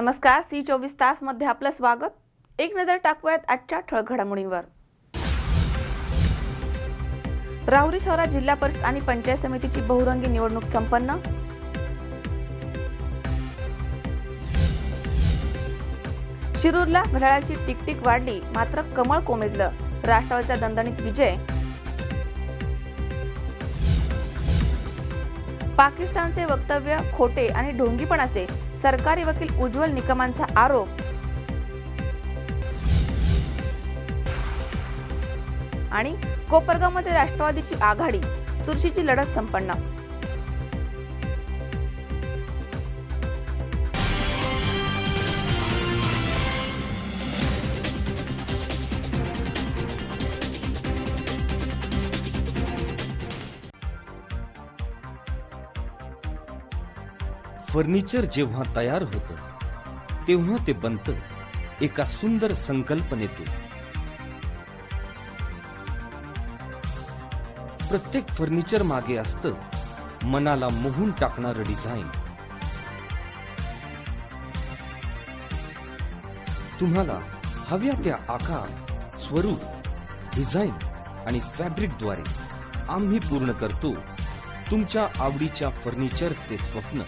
नमस्कार, C24 मध्ये आपलं स्वागत. एक नजर टाकूयात आजच्या ठळक घडामोडींवर. राहुरी शहरात जिल्हा परिषद आणि पंचायत समितीची बहुरंगी निवडणूक संपन्न. शिरूरला घड्याळाची टिकटिक वाढली, मात्र कमळ कोमेजलं. राष्ट्रवादीचा दणदणीत विजय. पाकिस्तानचे वक्तव्य खोटे आणि ढोंगीपणाचे, सरकारी वकील उज्ज्वल निकमांचा आरोप. आणि कोपरगावमध्ये राष्ट्रवादीची आघाडी, चुरशीची लढत संपन्न. फर्निचर जेव्हा तयार होतं तेव्हा ते बनतं एका सुंदर संकल्पनेतून. प्रत्येक फर्निचर मागे असतं मनाला मोहून टाकणारं डिझाईन. तुम्हाला हव्या त्या आकार, स्वरूप, डिझाईन आणि फॅब्रिकद्वारे आम्ही पूर्ण करतो तुमच्या आवडीच्या फर्निचरचे स्वप्न.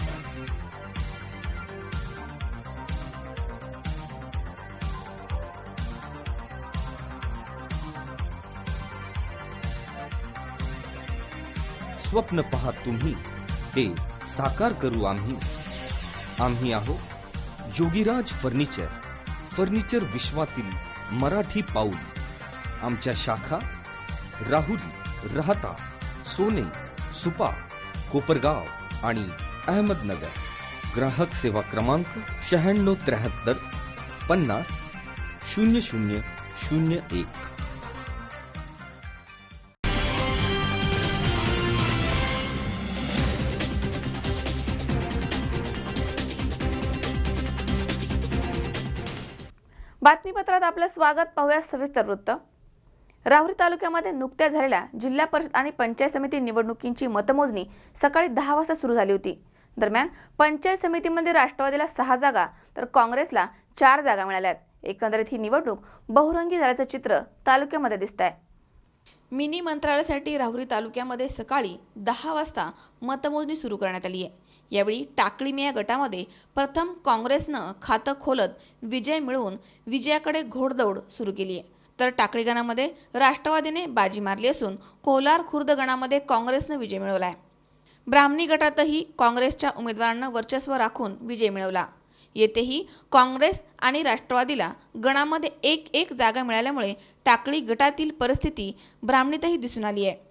स्वप्न पहा तुम्ही, ते साकार करू आम्ही. आम्ही आहोत योगीराज फर्निचर, फर्निचर विश्वातील मराठी पाऊल. आमच्या शाखा राहुरी, राहता, सोने, सुपा, कोपरगाव आणि अहमदनगर. ग्राहक सेवा क्रमांक 9673 50 0001. बातमीपत्रात आपलं स्वागत. पाहूया सविस्तर वृत्त. राहुरी तालुक्यामध्ये नुकत्याच झालेल्या जिल्हा परिषद आणि पंचायत समिती निवडणुकींची मतमोजणी सकाळी 10 वाजता सुरू झाली होती. दरम्यान पंचायत समितीमध्ये राष्ट्रवादीला 6 जागा तर काँग्रेसला 4 जागा मिळाल्यात. एकंदरीत ही निवडणूक बहुरंगी झाल्याचं चित्र तालुक्यामध्ये दिसतंय. मिनी मंत्रालयासाठी राहुरी तालुक्यामध्ये सकाळी 10 वाजता मतमोजणी सुरू करण्यात आली आहे. यावेळी टाकळीमिया गटामध्ये प्रथम काँग्रेसनं खातं खोलत विजय मिळवून विजयाकडे घोडदौड सुरू केली आहे. तर टाकळी गणामध्ये राष्ट्रवादीने बाजी मारली असून कोलार खुर्द गणामध्ये काँग्रेसनं विजय मिळवला आहे. ब्राह्मणी गटातही काँग्रेसच्या उमेदवारांना वर्चस्व राखून विजय मिळवला. येथेही काँग्रेस आणि राष्ट्रवादीला गणामध्ये एक जागा मिळाल्यामुळे टाकळी गटातील परिस्थिती ब्राह्मणीतही दिसून आली आहे.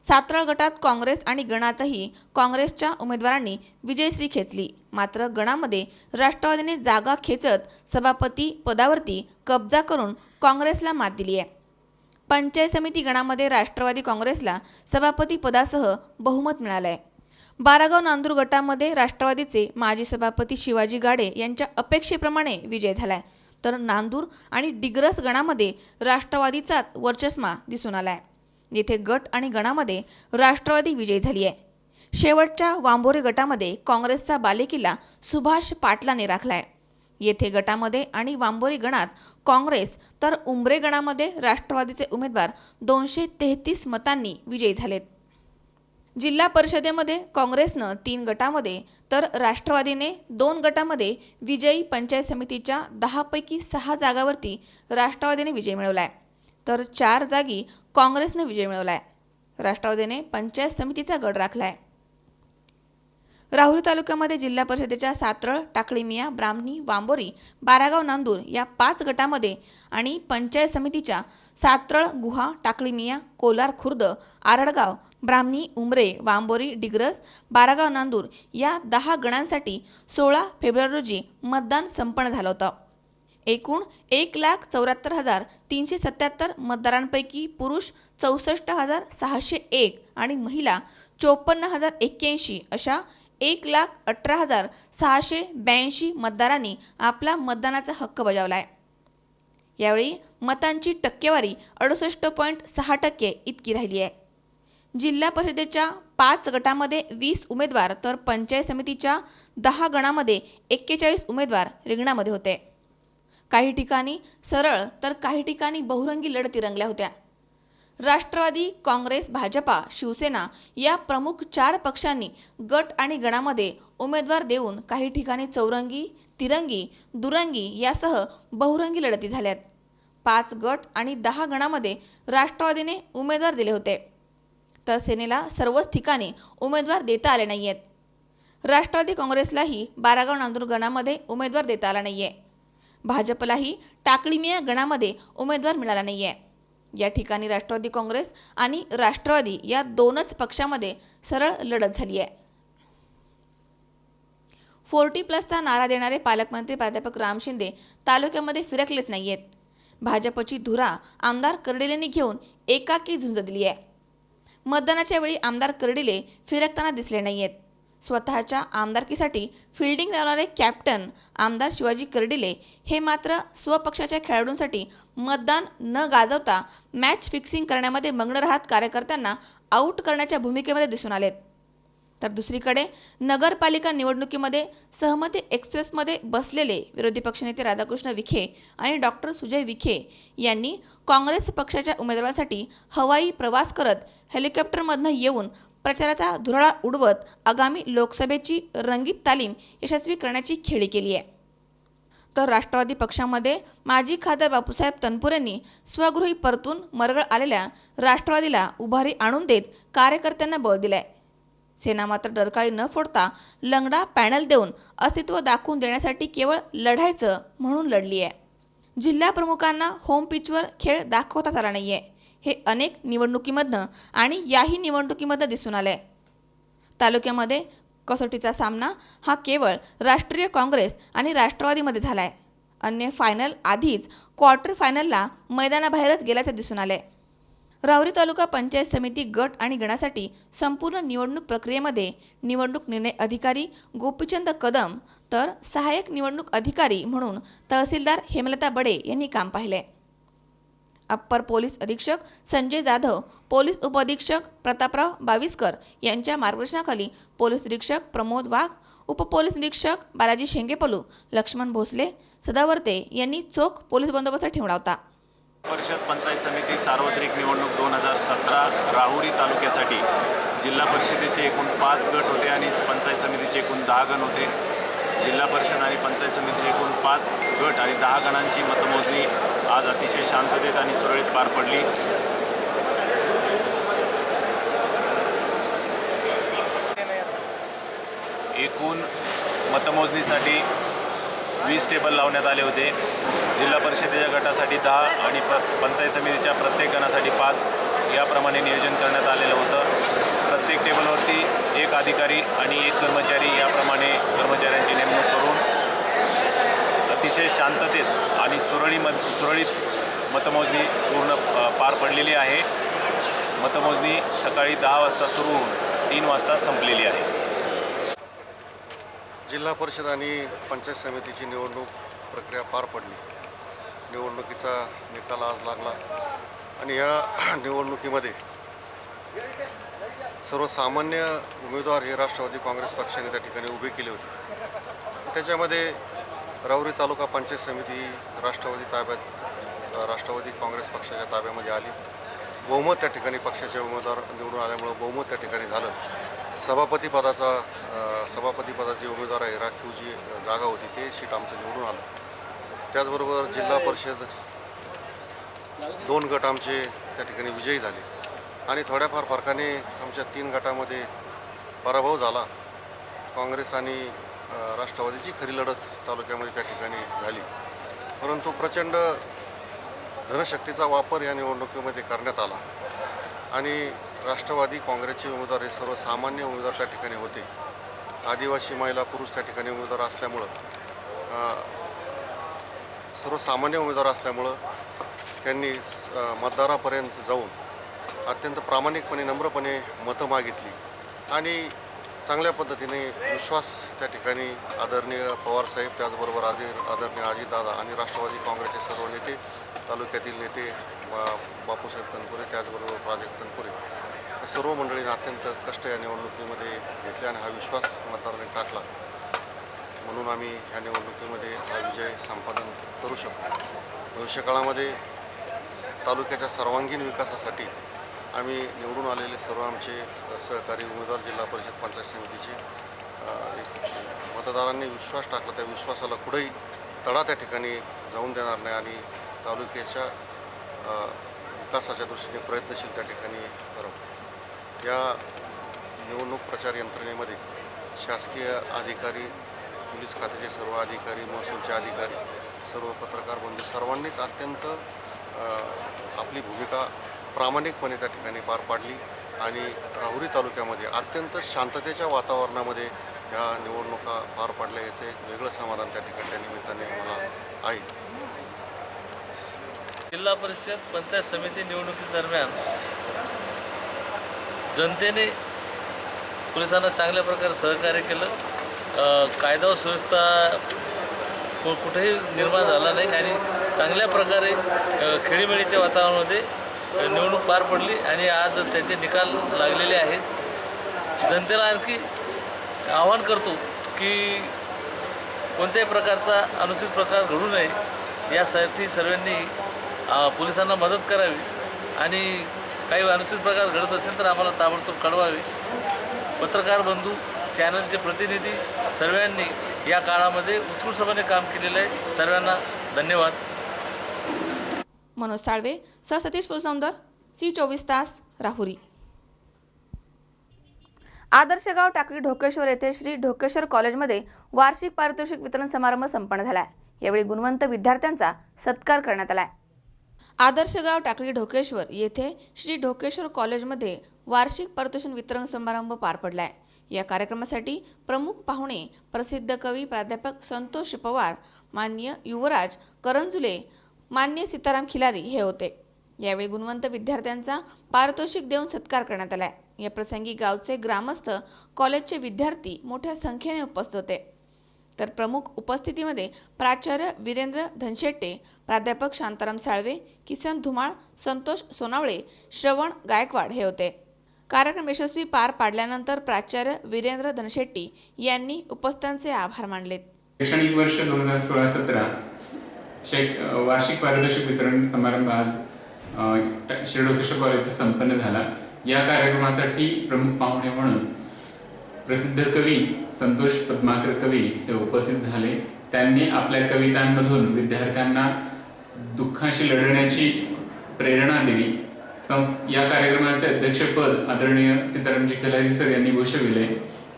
सातरळ गटात काँग्रेस आणि गणातही काँग्रेसच्या उमेदवारांनी विजयश्री खेचली. मात्र गणामध्ये राष्ट्रवादीने जागा खेचत सभापती पदावरती कब्जा करून काँग्रेसला मात दिली आहे. पंचायत समिती गणामध्ये राष्ट्रवादी काँग्रेसला सभापती पदासह बहुमत मिळालं आहे. बारागाव नांदूर गटामध्ये राष्ट्रवादीचे माजी सभापती शिवाजी गाडे यांच्या अपेक्षेप्रमाणे विजय झालाय. तर नांदूर आणि डिग्रस गणामध्ये राष्ट्रवादीचाच वर्चस्व दिसून आलाय. येथे गट आणि गणामध्ये राष्ट्रवादी विजयी झाली आहे. शेवटच्या वांबोरे गटामध्ये काँग्रेसचा बालेकिल्ला सुभाष पाटलाने राखलाय. येथे गटामध्ये आणि वांबोरी गणात काँग्रेस तर उंबरे गणामध्ये राष्ट्रवादीचे उमेदवार 233 मतांनी विजयी झालेत. जिल्हा परिषदेमध्ये काँग्रेसनं 3 गटामध्ये तर राष्ट्रवादीने 2 गटामध्ये विजयी पंचायत समितीच्या 10 पैकी 6 जागावरती राष्ट्रवादीने विजय मिळवलाय. तर 4 जागी काँग्रेसने विजय मिळवलाय. राष्ट्रवादीने पंचायत समितीचा गड राखलाय. राहुरी तालुक्यामध्ये जिल्हा परिषदेच्या सातरळ, टाकळीमिया, ब्राह्मणी, वांबोरी, बारागाव नांदूर या 5 गटामध्ये आणि पंचायत समितीच्या सातरळ, गुहा, टाकळीमिया, कोलार खुर्द, आरडगाव, ब्राह्मणी, उमरे, वांबोरी, डिग्रस, बारागाव नांदूर या 10 गणांसाठी 16 फेब्रुवारी रोजी मतदान संपन्न झालं होतं. एकूण 1,74,377 मतदारांपैकी पुरुष 64,601 आणि महिला 54,081 अशा 1,18,682 मतदारांनी आपला मतदानाचा हक्क बजावला आहे. यावेळी मतांची टक्केवारी 68.6% इतकी राहिली आहे. जिल्हा परिषदेच्या 5 गटामध्ये 20 उमेदवार तर पंचायत समितीच्या 10 गणामध्ये 41 उमेदवार रिंगणामध्ये होते. काही ठिकाणी सरळ तर काही ठिकाणी बहुरंगी लढती रंगल्या होत्या. राष्ट्रवादी, काँग्रेस, भाजपा, शिवसेना या प्रमुख 4 पक्षांनी गट आणि गणामध्ये उमेदवार देऊन काही ठिकाणी चौरंगी, तिरंगी, दुरंगी यासह बहुरंगी लढती झाल्यात. 5 गट आणि 10 गणामध्ये राष्ट्रवादीने उमेदवार दिले होते, तर सेनेला सर्वच ठिकाणी उमेदवार देता आले नाहीयेत. राष्ट्रवादी काँग्रेसलाही 12 नांदूर गणामध्ये उमेदवार देता आला नाहीये. भाजपलाही टाकळीमिया गणामध्ये उमेदवार मिळाला नाहीये. या ठिकाणी राष्ट्रवादी काँग्रेस आणि राष्ट्रवादी या दोनच पक्षामध्ये सरळ लढत झाली आहे. 40+चा नारा देणारे पालकमंत्री प्राध्यापक राम शिंदे तालुक्यामध्ये फिरकलेच नाहीयेत. भाजपची धुरा आमदार कर्डिलेंनी घेऊन एकाकी झुंज दिली आहे. मतदानाच्या वेळी आमदार कर्डिले फिरकताना दिसले नाहीयेत. स्वतःच्या आमदारकीसाठी फिल्डिंग लावणारे कॅप्टन आमदार शिवाजी कर्डिले हे मात्र स्वपक्षाच्या खेळाडूंसाठी मतदान न गाजवता मॅच फिक्सिंग करण्यामध्ये मग्न राहत कार्यकर्त्यांना आऊट करण्याच्या भूमिकेमध्ये दिसून आलेत. तर दुसरीकडे नगरपालिका निवडणुकीमध्ये सहमती एक्सप्रेसमध्ये बसलेले विरोधी पक्षनेते राधाकृष्ण विखे आणि डॉक्टर सुजय विखे यांनी काँग्रेस पक्षाच्या उमेदवारासाठी हवाई प्रवास करत हेलिकॉप्टरमधनं येऊन प्रचाराचा धुराळा उडवत आगामी लोकसभेची रंगीत तालीम यशस्वी करण्याची खेळी केली आहे. तर राष्ट्रवादी पक्षामध्ये माजी खासदार बापूसाहेब तनपुरेंनी स्वगृही परतून मरगळ आलेल्या राष्ट्रवादीला उभारी आणून देत कार्यकर्त्यांना बळ दिलाय. सेना मात्र डरकाळी न फोडता लंगडा पॅनल देऊन अस्तित्व दाखवून देण्यासाठी केवळ लढायचं म्हणून लढली आहे. जिल्हा प्रमुखांना होम पिचवर खेळ दाखवताच आला नाहीये. हे अनेक निवडणुकीमधनं आणि याही निवडणुकीमधनं दिसून आलंय. तालुक्यामध्ये कसोटीचा सामना हा केवळ राष्ट्रीय काँग्रेस आणि राष्ट्रवादीमध्ये झालाय. अन्य फायनल आधीच क्वार्टर फायनलला मैदानाबाहेरच गेल्याचे दिसून आले. राहुरी तालुका पंचायत समिती गट आणि गणासाठी संपूर्ण निवडणूक प्रक्रियेमध्ये निवडणूक निर्णय अधिकारी गोपीचंद कदम तर सहाय्यक निवडणूक अधिकारी म्हणून तहसीलदार हेमलता बडे यांनी काम पाहिले. अप्पर पोलीस अधीक्षक संजय जाधव, पोलीस उपअधीक्षक प्रतापराव बाविस्कर यांच्या मार्गदर्शनाखाली पोलीस निरीक्षक प्रमोद वाघ, उपपोलीस निरीक्षक बालाजी शेंगेपलू, लक्ष्मण भोसले, सदावर्ते यांनी चोख पोलीस बंदोबस्त ठेवला होता. परिषद पंचायत समिती सार्वत्रिक निवडणूक 2017 राहुरी तालुक्यासाठी जिल्हा परिषदेचे एकूण 5 गट होते आणि पंचायत समितीचे एकूण 10 गण होते. जिल्हा परिषद आणि पंचायत समितीचे एकूण 5 गट आणि 10 गणांची मतमोजणी आज अतिशय शांततेत आणि सुरळीत पार पडली. एकूण मतमोजणीसाठी 20 टेबल लावण्यात आले होते. जिल्हा परिषदेच्या गटासाठी 10 आणि पंचायत समितीच्या प्रत्येक गणासाठी 5 याप्रमाणे नियोजन करण्यात आलेलं होतं. प्रत्येक टेबलवरती 1 अधिकारी आणि 1 कर्मचारी याप्रमाणे कर्मचाऱ्यांची नेमणूक करून अतिशय शांततेत आणि सुरळीत मतमोजणी पूर्ण पार पडलेली आहे. मतमोजणी सकाळी 10 वाजता सुरू होऊन 3 वाजता संपलेली आहे. जिल्हा परिषद आणि पंचायत समितीची निवडणूक प्रक्रिया पार पडली. निवडणुकीचा निकाल आज लागला आणि या निवडणुकीमध्ये सर्वसामान्य उमेदवार हे राष्ट्रवादी काँग्रेस पक्षाने त्या ठिकाणी उभे केले होते. त्याच्यामध्ये राहुरी तालुका पंचायत समिती राष्ट्रवादी काँग्रेस पक्षाच्या ताब्यामध्ये आली. बहुमत त्या ठिकाणी पक्षाचे उमेदवार निवडून आल्यामुळं बहुमत त्या ठिकाणी झालं. सभापती पदाचे उमेदवार आहे राखीव जी जागा होती ते सीट आमचं निवडून आलं. त्याचबरोबर जिल्हा परिषद 2 गट आमचे त्या ठिकाणी विजयी झाले आणि थोड्याफार फरकाने आमच्या 3 गटामध्ये पराभव झाला. काँग्रेस आणि राष्ट्रवादीची खरी लढत तालुक्यामध्ये त्या ठिकाणी झाली. परंतु प्रचंड धनशक्तीचा वापर या निवडणुकीमध्ये करण्यात आला आणि राष्ट्रवादी काँग्रेसचे उमेदवार हे सर्वसामान्य उमेदवार त्या ठिकाणी होते. आदिवासी महिला पुरुष त्या ठिकाणी उमेदवार असल्यामुळं सर्वसामान्य उमेदवार असल्यामुळं त्यांनी मतदारापर्यंत जाऊन अत्यंत प्रामाणिकपणे नम्रपणे मतं मागितली आणि चांगल्या पद्धतीने विश्वास त्या ठिकाणी आदरणीय पवारसाहेब, त्याचबरोबर आदरणीय अजितदादा आणि राष्ट्रवादी काँग्रेसचे सर्व नेते, तालुक्यातील नेते बापूसाहेब तनपुरे, त्याचबरोबर प्राजक्त तनपुरे सर्व मंडळींनी अत्यंत कष्ट या निवडणुकीमध्ये घेतले आणि हा विश्वास मतदारांनी टाकला, म्हणून आम्ही ह्या निवडणुकीमध्ये हा विजय संपादन करू शकतो. भविष्यकाळामध्ये तालुक्याच्या सर्वांगीण विकासासाठी आम्ही निवडून आलेले सर्व आमचे सहकारी उमेदवार जिल्हा परिषद पंचायत समितीचे एक मतदारांनी विश्वास टाकला, त्या विश्वासाला कुठेही तडा त्या ठिकाणी जाऊन देणार नाही आणि तालुक्याच्या विकासाच्या दृष्टीने प्रयत्नशील त्या ठिकाणी करू. या निवडणूक प्रचार यंत्रणेमध्ये शासकीय अधिकारी, पोलीस खात्याचे सर्व अधिकारी, महसूलचे अधिकारी, सर्व पत्रकार बंधू सर्वांनीच अत्यंत आपली भूमिका प्रामाणिकपणे त्या ठिकाणी पार पाडली आणि राहुरी तालुक्यामध्ये अत्यंत शांततेच्या वातावरणामध्ये या निवडणुका पार पाडल्या, याचं एक वेगळं समाधान त्या ठिकाणी त्या निमित्ताने मला आहे. जिल्हा परिषद पंचायत समिती निवडणुकीदरम्यान जनतेने पोलिसांना चांगल्या प्रकारे सहकार्य केलं. कायदा व सुव्यवस्था कुठेही निर्माण झाला नाही आणि चांगल्या प्रकारे खेळीमेळीच्या वातावरणामध्ये निवडणूक पार पडली आणि आज त्याचे निकाल लागलेले आहेत. जनतेला आणखी आवाहन करतो की कोणत्याही प्रकारचा अनुचित प्रकार घडू नये यासाठी सर्वांनी पोलिसांना मदत करावी आणि काही अनुचित प्रकार घडत असेल तर आम्हाला ताबडतोब कळवावे. पत्रकार बंधू, चॅनलचे प्रतिनिधी सर्वांनी या काळामध्ये उत्कृष्टपणे काम केलेलं आहे. सर्वांना धन्यवाद. मनोज साळवे, सतीश फुलसौंदर, C24 तास, राहुरी. आदर्श गाव टाकळी ढोकेश्वर येथे श्री ढोकेश्वर कॉलेजमध्ये वार्षिक पारितोषिक वितरण समारंभ संपन्न झाला. यावेळी गुणवंत विद्यार्थ्यांचा सत्कार करण्यात आला. आदर्श गाव टाकळी ढोकेश्वर येथे श्री ढोकेश्वर कॉलेजमध्ये वार्षिक पारितोषिक वितरण समारंभ पार पडलाय. या कार्यक्रमासाठी प्रमुख पाहुणे प्रसिद्ध कवी प्राध्यापक संतोष पवार, माननीय युवराज करंजुले, मान्य सीताराम खिलारी हे होते. यावेळी गुणवंत विद्यार्थ्यांचा पारितोषिक देऊन सत्कार करण्यात आला. या प्रसंगी गावचे ग्रामस्थ, कॉलेजचे विद्यार्थी मोठ्या संख्येने उपस्थित होते. तर प्रमुख उपस्थितीमध्ये प्राचार्य वीरेंद्र धनशेट्टे, प्राध्यापक शांताराम साळवे, किसन धुमाळ, संतोष सोनावळे, श्रवण गायकवाड हे होते. कार्यक्रम यशस्वी पार पाडल्यानंतर प्राचार्य वीरेंद्र धनशेट्टी यांनी उपस्थितांचे आभार मानले. शैक्षणिक वर्ष 2016-17 वार्षिक पारितोषिक वितरण समारंभ आज श्री ढोकेश्वर कॉलेजचा संपन्न झाला. या कार्यक्रमासाठी प्रमुख पाहुणे म्हणून प्रसिद्ध कवी संतोष पद्माकर कवी हे उपस्थित झाले. त्यांनी आपल्या कवितांमधून विद्यार्थ्यांना दुःखाशी लढण्याची प्रेरणा दिली. या कार्यक्रमाचे अध्यक्षपद आदरणीय सीतारामजी खिलारी सर यांनी भूषविले.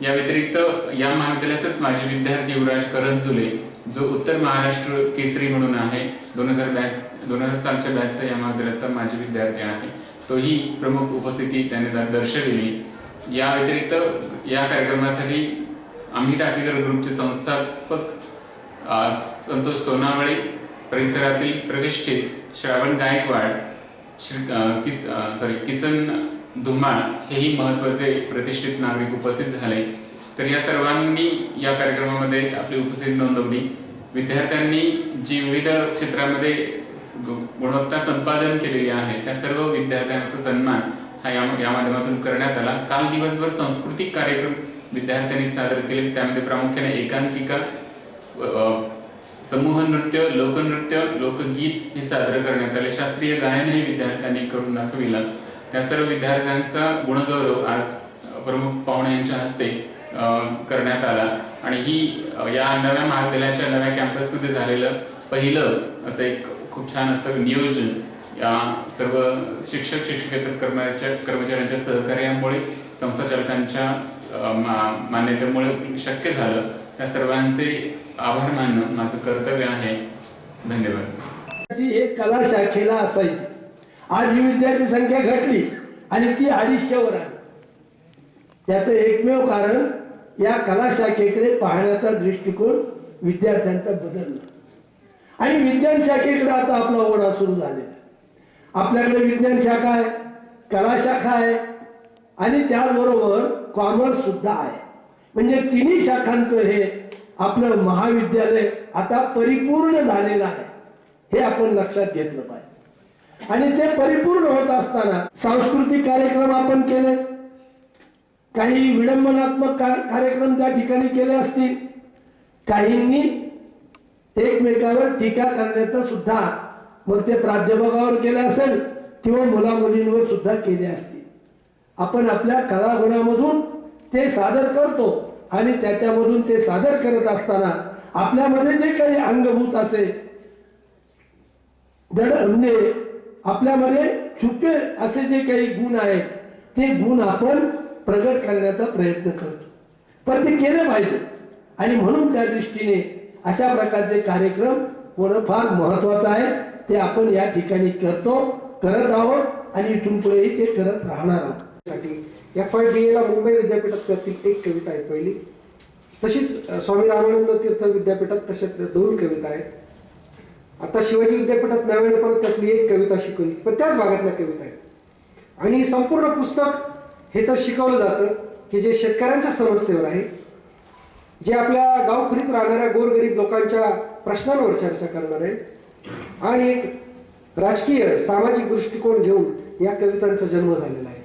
या व्यतिरिक्त या महाविद्यालयाचाच माजी विद्यार्थी युवराज करंजुले, जो उत्तर महाराष्ट्र केसरी म्हणून आहे, 2000 सालच्या बॅचचा या महाविद्यालयाचा माजी विद्यार्थी आहे, तोही प्रमुख उपस्थिती त्याने दर्शविली. या व्यतिरिक्त या कार्यक्रमासाठी आम्ही टाकीकर ग्रुपचे संस्थापक संतोष सोनावळे, परिसरातील प्रतिष्ठित श्रावण गायकवाड, किसन धुमाळ हेही महत्त्वाचे प्रतिष्ठित नागरिक उपस्थित झाले. तर या सर्वांनी या कार्यक्रमामध्ये आपली उपस्थिती नोंदवली. विद्यार्थ्यांनी जी विविध क्षेत्रामध्ये गुणवत्ता संपादन केलेली आहे त्या सर्व विद्यार्थ्यांचा सन्मान हा या माध्यमातून करण्यात आला. काल दिवसभर सांस्कृतिक कार्यक्रम विद्यार्थ्यांनी सादर केले. त्यामध्ये प्रामुख्याने एकांकिका, समूह नृत्य, लोकनृत्य, लोकगीत हे सादर करण्यात आले. शास्त्रीय गायनही विद्यार्थ्यांनी करून दाखविलं. त्या सर्व विद्यार्थ्यांचा गुणगौरव आज प्रमुख पाहुणे यांच्या हस्ते करण्यात आला आणि ही या नव्या महाविद्यालयाच्या नव्या कॅम्पसमध्ये झालेलं पहिलं असं एक खूप छान असं नियोजन या सर्व शिक्षक शिक्षकेतर कर्मचाऱ्यांच्या सहकार्यामुळे, संस्थाचालकांच्या मान्यतेमुळे शक्य झालं. त्या सर्वांचे आभार मानणं माझं कर्तव्य आहे. धन्यवाद. ती एक कला शाखेला असायची. आज ही विद्यार्थी संख्या घटली आणि ती 250वर आली. याचं एकमेव कारण या कला शाखेकडे पाहण्याचा दृष्टिकोन विद्यार्थ्यांचा बदलला आणि विज्ञान शाखेकडे आता आपला ओढा सुरू झालेला आहे. आपल्याकडे विज्ञान शाखा आहे, कला शाखा आहे आणि त्याचबरोबर कॉमर्स सुद्धा आहे. म्हणजे तिन्ही शाखांचं हे आपलं महाविद्यालय आता परिपूर्ण झालेलं आहे, हे आपण लक्षात घेतलं पाहिजे. आणि ते परिपूर्ण होत असताना सांस्कृतिक कार्यक्रम आपण केले, काही विडंबनात्मक कार्यक्रम त्या ठिकाणी केले असतील, काहींनी एकमेकावर टीका करण्याचा सुद्धा मग ते प्राध्यापकावर केले असेल किंवा मुलामुलींवर सुद्धा केले असतील. आपण आपल्या कलागुणामधून ते सादर करतो आणि त्याच्यामधून ते सादर करत असताना आपल्यामध्ये जे काही अंगभूत असेल म्हणजे आपल्यामध्ये छुपे असे जे काही गुण आहेत ते गुण आपण प्रगट करण्याचा प्रयत्न करतो, पण ते केले पाहिजे. आणि म्हणून त्या दृष्टीने अशा प्रकारचे कार्यक्रम होणं फार महत्वाचं आहे. ते आपण या ठिकाणी करत आहोत आणि इथून पुढेही ते करत राहणार आहोत. FIBA ला मुंबई विद्यापीठात त्यातील एक कविता आहे पहिली. तशीच स्वामी रामानंद तीर्थ विद्यापीठात तशा 2 कविता आहेत. आता शिवाजी विद्यापीठात नव्याने परत त्यातली एक कविता शिकवली, पण त्याच भागातल्या कविता आहेत. आणि संपूर्ण पुस्तक हे तर शिकवलं जातं की जे शेतकऱ्यांच्या समस्येवर आहे, जे आपल्या गावखुरीत राहणाऱ्या गोरगरीब लोकांच्या प्रश्नांवर चर्चा करणार आहे. आणि एक राजकीय सामाजिक दृष्टिकोन घेऊन या कवितांचा जन्म झालेला आहे.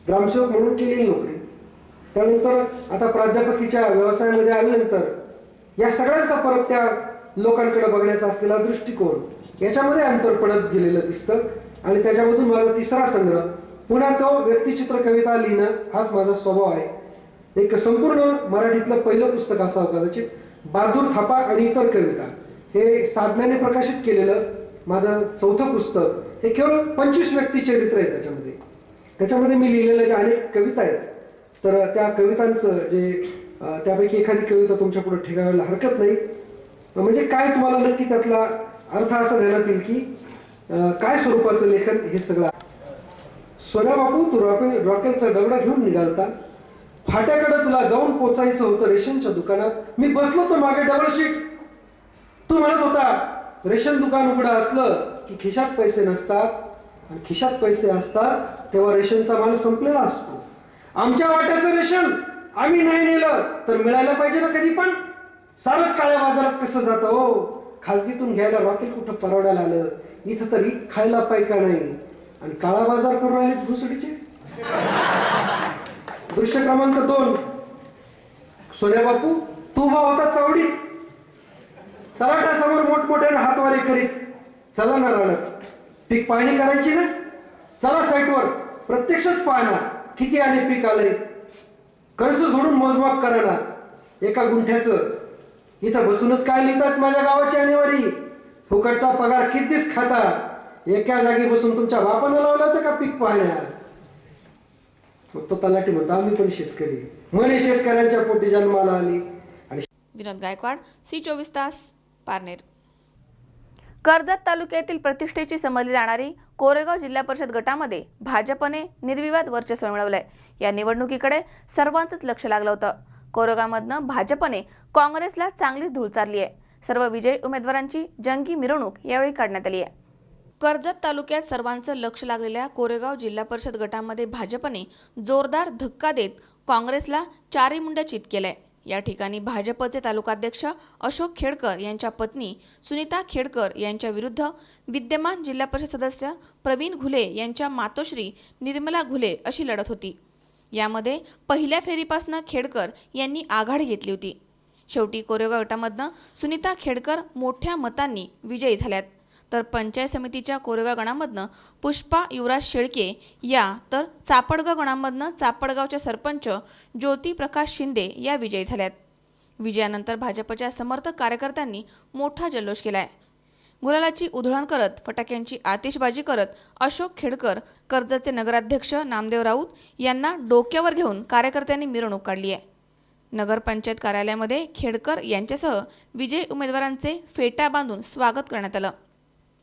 ग्रामसेवक म्हणून केलेली नोकरी, त्यानंतर आता प्राध्यापकीच्या व्यवसायामध्ये आल्यानंतर या सगळ्यांचा परत त्या लोकांकडे बघण्याचा असलेला दृष्टिकोन याच्यामध्ये अंतर पडत गेलेलं दिसतं. आणि त्याच्यामधून माझा 3रा संग्रह पुन्हा तो व्यक्तिचित्र कविता लिहिणं हाच माझा स्वभाव आहे. एक संपूर्ण मराठीतलं पहिलं पुस्तक असावं कदाचित, बहादूर थापा आणि इतर कविता, हे साधनाने प्रकाशित केलेलं माझं 4थं पुस्तक. हे केवळ 25 व्यक्तिचरित्र आहे त्याच्यामध्ये मी लिहिलेल्या ज्या अनेक कविता आहेत, तर त्या कवितांचं जे त्यापैकी एखादी कविता तुमच्या पुढे ठेवायला हरकत नाही. म्हणजे काय तुम्हाला नक्की त्यातला अर्थ असा देण्यात येईल की काय स्वरूपाचं लेखन हे सगळं. सोन्या बापू, तू रॉकेलचा दगडा घेऊन निघालता, फाट्याकडे तुला जाऊन पोचायचं होतं रेशनच्या दुकानात. मी बसलो तो मागे डबल शीट. तू म्हणत होता रेशन दुकान उघडं असलं की खिशात पैसे नसतात, आणि खिशात पैसे असतात तेव्हा रेशनचा माल संपलेला असतो. आमच्या वाट्याचं रेशन आम्ही नाही नेलं तर मिळायला पाहिजे ना कधी पण. सारच काळ्या बाजारात कसं जातं हो. खाजगीतून घ्यायला रॉकेल कुठं परवडायला आलं, इथं तरी खायला पाहिजे का नाही. आणि काळा बाजार करून राहिले घुसडीचे. दृश्य क्रमांक 2, सोन्या बापू, तू उभा होता चावडीत, तलाठ्यासमोर मोठमोठ्याने हातवारे करीत. चला ना रानात पीक पाहणी करायची ना, चला साईटवर प्रत्यक्षच पाहणार किती आले पीक आले. कणस जोडून मोजमाप करा ना एका गुंठ्याचं. इथं बसूनच काय लिहितात माझ्या गावाची आणेवारी. फुकटचा पगार कितीच खाता, एका जागी बसून तुमच्या बापानं लावलं होतं का पीक पाहण्यात. मग तो तलाठी म्हणतो आम्ही पण शेतकरी, म्हणे शेतकऱ्यांच्या पोटी जन्माला आली. आणि विनोद गायकवाड, C24 तास, पारनेर. कर्जत तालुक्यातील प्रतिष्ठेची समजली जाणारी कोरेगाव जिल्हा परिषद गटामध्ये भाजपने निर्विवाद वर्चस्व मिळवलंय. या निवडणुकीकडे सर्वांचंच लक्ष लागलं होतं. कोरेगावमधनं भाजपने काँग्रेसला चांगलीच धूळ चारली आहे. सर्व विजयी उमेदवारांची जंगी मिरवणूक यावेळी काढण्यात आली आहे. कर्जत तालुक्यात सर्वांचं लक्ष लागलेल्या कोरेगाव जिल्हा परिषद गटामध्ये भाजपने जोरदार धक्का देत काँग्रेसला चारी मुंड्या चित केलंय. या ठिकाणी भाजपचे तालुकाध्यक्ष अशोक खेडकर यांच्या पत्नी सुनीता खेडकर यांच्या विरुद्ध विद्यमान जिल्हा परिषद सदस्य प्रवीण घुले यांच्या मातोश्री निर्मला घुले अशी लढत होती. यामध्ये पहिल्या फेरीपासून खेडकर यांनी आघाडी घेतली होती. शेवटी कोरेगाव गटामधनं सुनीता खेडकर मोठ्या मतांनी विजयी झाल्यात. तर पंचायत समितीच्या कोरेगाव गणामधनं पुष्पा युवराज शेळके या, तर चापडगाव गणामधनं चापडगावचे सरपंच ज्योती प्रकाश शिंदे या विजयी झाल्यात. विजयानंतर भाजपच्या समर्थक कार्यकर्त्यांनी मोठा जल्लोष केलाय. गुलालाची उधळण करत, फटाक्यांची आतिषबाजी करत अशोक खेडकर, कर्जतचे नगराध्यक्ष नामदेव राऊत यांना डोक्यावर घेऊन कार्यकर्त्यांनी मिरवणूक काढली आहे. नगरपंचायत कार्यालयामध्ये खेडकर यांच्यासह विजयी उमेदवारांचे फेटा बांधून स्वागत करण्यात आलं.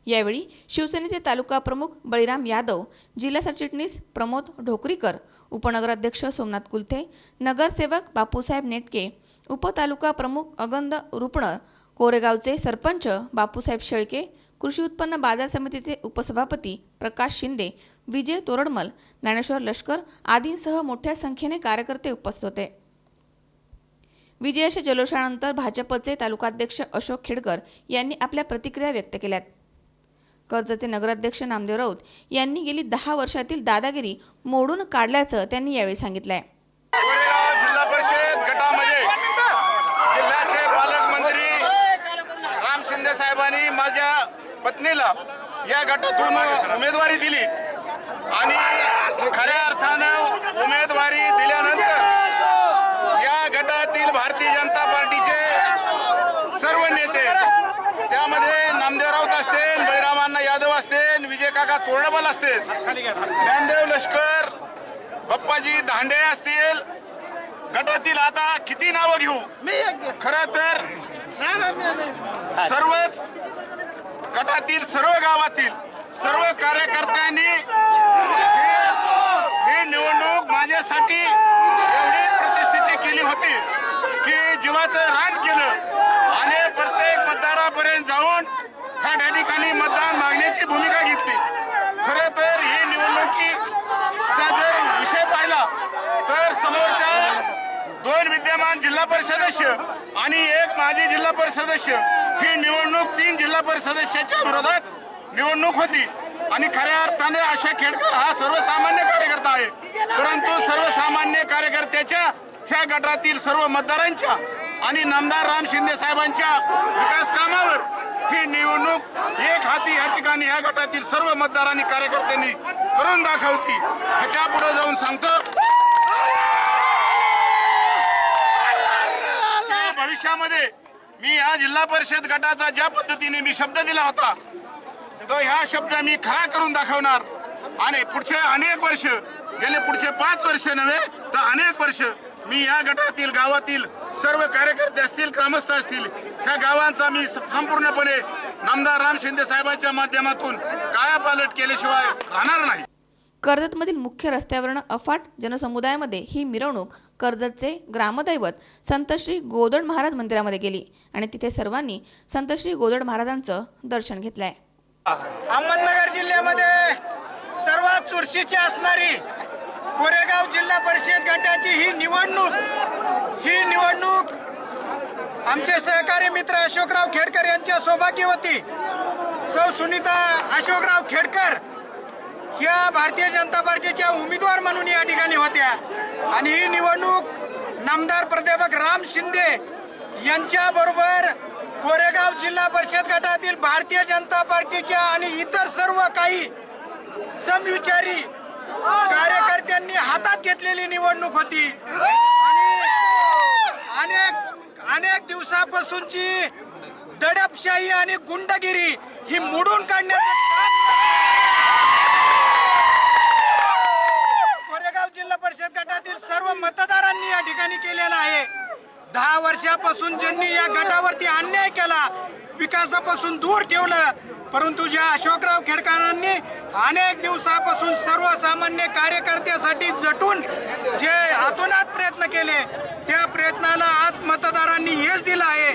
यावेळी शिवसेनेचे तालुका प्रमुख बळीराम यादव, जिल्हा सरचिटणीस प्रमोद ढोकरीकर, उपनगराध्यक्ष सोमनाथ कुलथे, नगरसेवक बापूसाहेब नेटके, उपतालुका प्रमुख अगंद रुपणर, कोरेगावचे सरपंच बापूसाहेब शेळके, कृषी उत्पन्न बाजार समितीचे उपसभापती प्रकाश शिंदे, विजय तोरडमल, ज्ञानेश्वर लष्कर आदींसह मोठ्या संख्येने कार्यकर्ते उपस्थित होते. विजयाच्या जल्लोषानंतर भाजपचे तालुकाध्यक्ष अशोक खेडकर यांनी आपल्या प्रतिक्रिया व्यक्त केल्यात. कर्जतचे नगराध्यक्ष नामदेव राऊत यांनी गेली 10 वर्षातील दादागिरी मोडून काढल्याचं त्यांनी यावेळी सांगितलंय. कोरेगाव जिल्हा परिषद गटामध्ये जिल्ह्याचे पालकमंत्री राम शिंदे साहेबांनी माझ्या पत्नीला या गटातून उमेदवारी दिली आणि खऱ्या अर्थानं उमेदवारी दिल्यानंतर या गटातील भारतीय जनता पार्टीचे सर्व नेते, त्यामध्ये नामदेव राऊत असतील, बळीराम यादव असतील, विजय काका तोरडमल असतील, ज्ञानदेव लष्कर, बाप्पाजी दांडे असतील, गटातील आता किती नावं घेऊ, खरं तर सर्वच गटातील सर्व गावातील सर्व कार्यकर्त्यांनी ही निवडणूक माझ्यासाठी एवढी प्रतिष्ठेची केली होती की जीवाचं रान केलं आणि प्रत्येक मतदारापर्यंत जाऊन ह्या ठिकाणी मतदान मागण्याची भूमिका घेतली. खरं तर ही निवडणुकीचा जर विषय पाहिला तर समोरच्या 2 विद्यमान जिल्हा परिषद सदस्य आणि 1 माजी जिल्हा परिषद सदस्य ही निवडणूक 3 जिल्हा परिषद सदस्याच्या विरोधात निवडणूक होती आणि खऱ्या अर्थाने आशा खेडकर हा सर्वसामान्य कार्यकर्ता आहे, परंतु सर्वसामान्य कार्यकर्त्याच्या ह्या गटातील सर्व मतदारांच्या आणि नामदार राम शिंदे साहेबांच्या विकास कामावर ही निवडणूक एक हाती या ठिकाणी या गटातील सर्व मतदारांनी कार्यकर्त्यांनी करून दाखवती. ह्याच्या पुढे जाऊन सांगतो भविष्यामध्ये मी या जिल्हा परिषद गटाचा ज्या पद्धतीने मी शब्द दिला होता तो ह्या शब्द मी खरा करून दाखवणार आणि पुढचे अनेक वर्ष, गेले पुढचे 5 वर्ष नव्हे तर अनेक वर्ष मी या गटातील गावातील सर्व कार्यकर्ते असतील, ग्रामस्थ असतील, ह्या गावांचा मी संपूर्णपणे नामदार राम शिंदे साहेबांच्या माध्यमातून कायापालट केल्याशिवाय राहणार नाही. कर्जतमधील मुख्य रस्त्यावरनं अफाट जनसमुदायामध्ये ही मिरवणूक कर्जतचे ग्रामदैवत संत श्री गोदड महाराज मंदिरामध्ये गेली आणि तिथे सर्वांनी संत श्री गोदड महाराजांचं दर्शन घेतलंय. अहमदनगर जिल्ह्यामध्ये सर्वात चुरशीची असणारी कोरेगाव जिल्हा परिषद गटाची ही निवडणूक आमचे सहकारी मित्र अशोकराव खेडकर यांच्या सौभाग्यवती सौ सुनीता अशोकराव खेडकर ह्या भारतीय जनता पार्टीच्या उमेदवार म्हणून या ठिकाणी होत्या आणि ही निवडणूक नामदार प्राध्यापक राम शिंदे यांच्या बरोबर कोरेगाव जिल्हा परिषद गटातील भारतीय जनता पार्टीच्या आणि इतर सर्व काही समविचारी कार्यकर्त्यांनी हातात घेतलेली निवडणूक होती आणि अनेक दिवसापासूनची दडपशाही आणि गुंडगिरी ही मोडून काढण्याचं कोरेगाव जिल्हा परिषद गटातील सर्व मतदारांनी या ठिकाणी केलेलं आहे. 10 वर्षापासून ज्यांनी या गटावरती अन्याय केला, विकासापासून दूर ठेवलं, परंतु ज्या अशोकराव खेडकरांनी अनेक दिवसापासून सर्वसामान्य कार्यकर्त्यासाठी झटून जे हातोहात प्रयत्न केले त्या प्रयत्नाला आज मतदारांनी यश दिलं आहे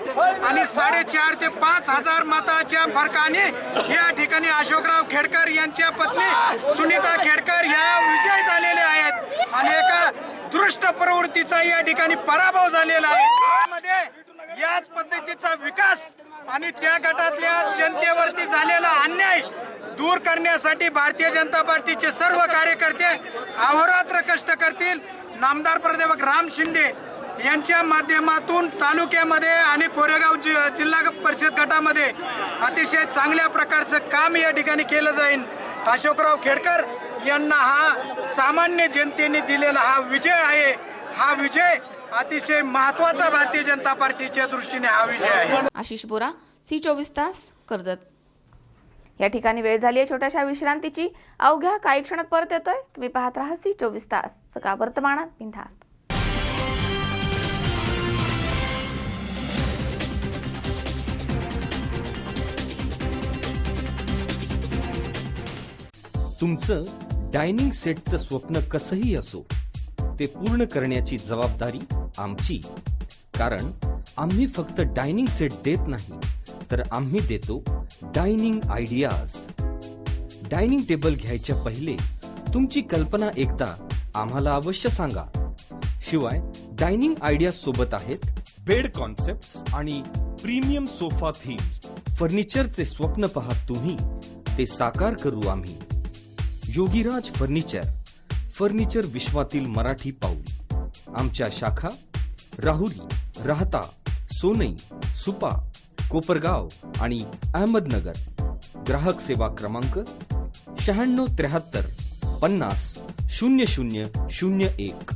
आणि 4.5 ते 5 हजार मताच्या फरकाने या ठिकाणी अशोकराव खेडकर यांच्या पत्नी सुनीता खेडकर ह्या विजयी झालेले आहेत आणि एका दृष्ट प्रवृत्तीचा या ठिकाणी पराभव झालेला आहे. त्यामध्ये याच पद्धतीचा विकास आणि त्या गटातल्या जनतेवरती झालेला अन्याय दूर करण्यासाठी भारतीय जनता पार्टीचे सर्व कार्यकर्ते अहोरात्र कष्ट करतील. नामदार प्राध्यापक राम शिंदे यांच्या माध्यमातून तालुक्यामध्ये आणि कोरेगाव जिल्हा परिषद गटामध्ये अतिशय चांगल्या प्रकारचं काम या ठिकाणी केलं जाईल. अशोकराव खेडकर यांना हा सामान्य जनतेने दिलेला हा विजय आहे. हा विजय अतिशय महत्त्वाचा भारतीय जनता पार्टीच्या दृष्टीने हा विजय आहे. आशिष बोरा, C24 तास, कर्जत. या ठिकाणी वेळ झाली आहे छोट्याशा विश्रांतीची. अवघ्या काही क्षणात परत येतोय. तुम्ही पाहत राहा C24 तास, सकाळ वर्तमानात बिनधास्त. तुमचं डायनिंग सेटचं स्वप्न कसंही असो ते पूर्ण करण्याची जबाबदारी आमची. कारण आम्ही फक्त डायनिंग सेट देत नाही तर आम्ही देतो डायनिंग आयडियाज. डायनिंग टेबल घ्यायच्या पहिले तुमची कल्पना एकदा आम्हाला अवश्य सांगा. शिवाय डायनिंग आयडियाज सोबत आहेत बेड कॉन्सेप्ट्स आणि प्रीमियम सोफा थीम्स. फर्निचरचे स्वप्न पहा तुम्ही ते साकार करू आम्ही. योगीराज फर्निचर विश्वातील मराठी पाऊल. आमच्या शाखा राहुरी, राहता, सोनई, सुपा, कोपरगाव आणि अहमदनगर. ग्राहक सेवा क्रमांक 9673 50 0001.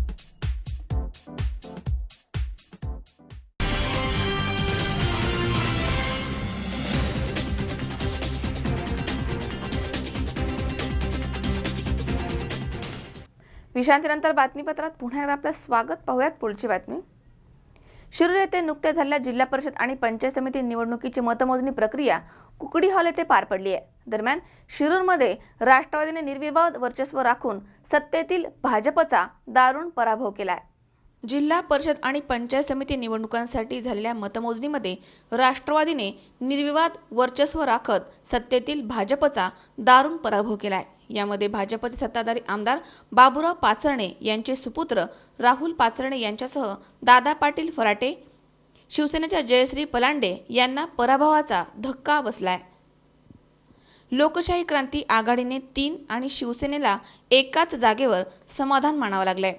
विश्रांतीनंतर बातमीपत्रात पुन्हा एकदा आपलं स्वागत. पाहूयात पुढची बातमी. शिरूर येथे नुकत्याच झालेल्या जिल्हा परिषद आणि पंचायत समिती निवडणुकीची मतमोजणी प्रक्रिया कुकडी हॉल येथे पार पडली आहे. दरम्यान शिरूरमध्ये राष्ट्रवादीने निर्विवाद वर्चस्व राखून सत्तेतील भाजपचा दारुण पराभव केला आहे. जिल्हा परिषद आणि पंचायत समिती निवडणुकांसाठी झालेल्या मतमोजणीमध्ये राष्ट्रवादीने निर्विवाद वर्चस्व राखत सत्तेतील भाजपचा दारुण पराभव केला आहे. यामध्ये भाजपचे सत्ताधारी आमदार बाबुराव पाचरणे यांचे सुपुत्र राहुल पाचरणे यांच्यासह दादा पाटील फराटे, शिवसेनेच्या जयश्री पलांडे यांना पराभवाचा धक्का बसलाय. लोकशाही क्रांती आघाडीने 3 आणि शिवसेनेला एकाच जागेवर समाधान मानावं लागलंय.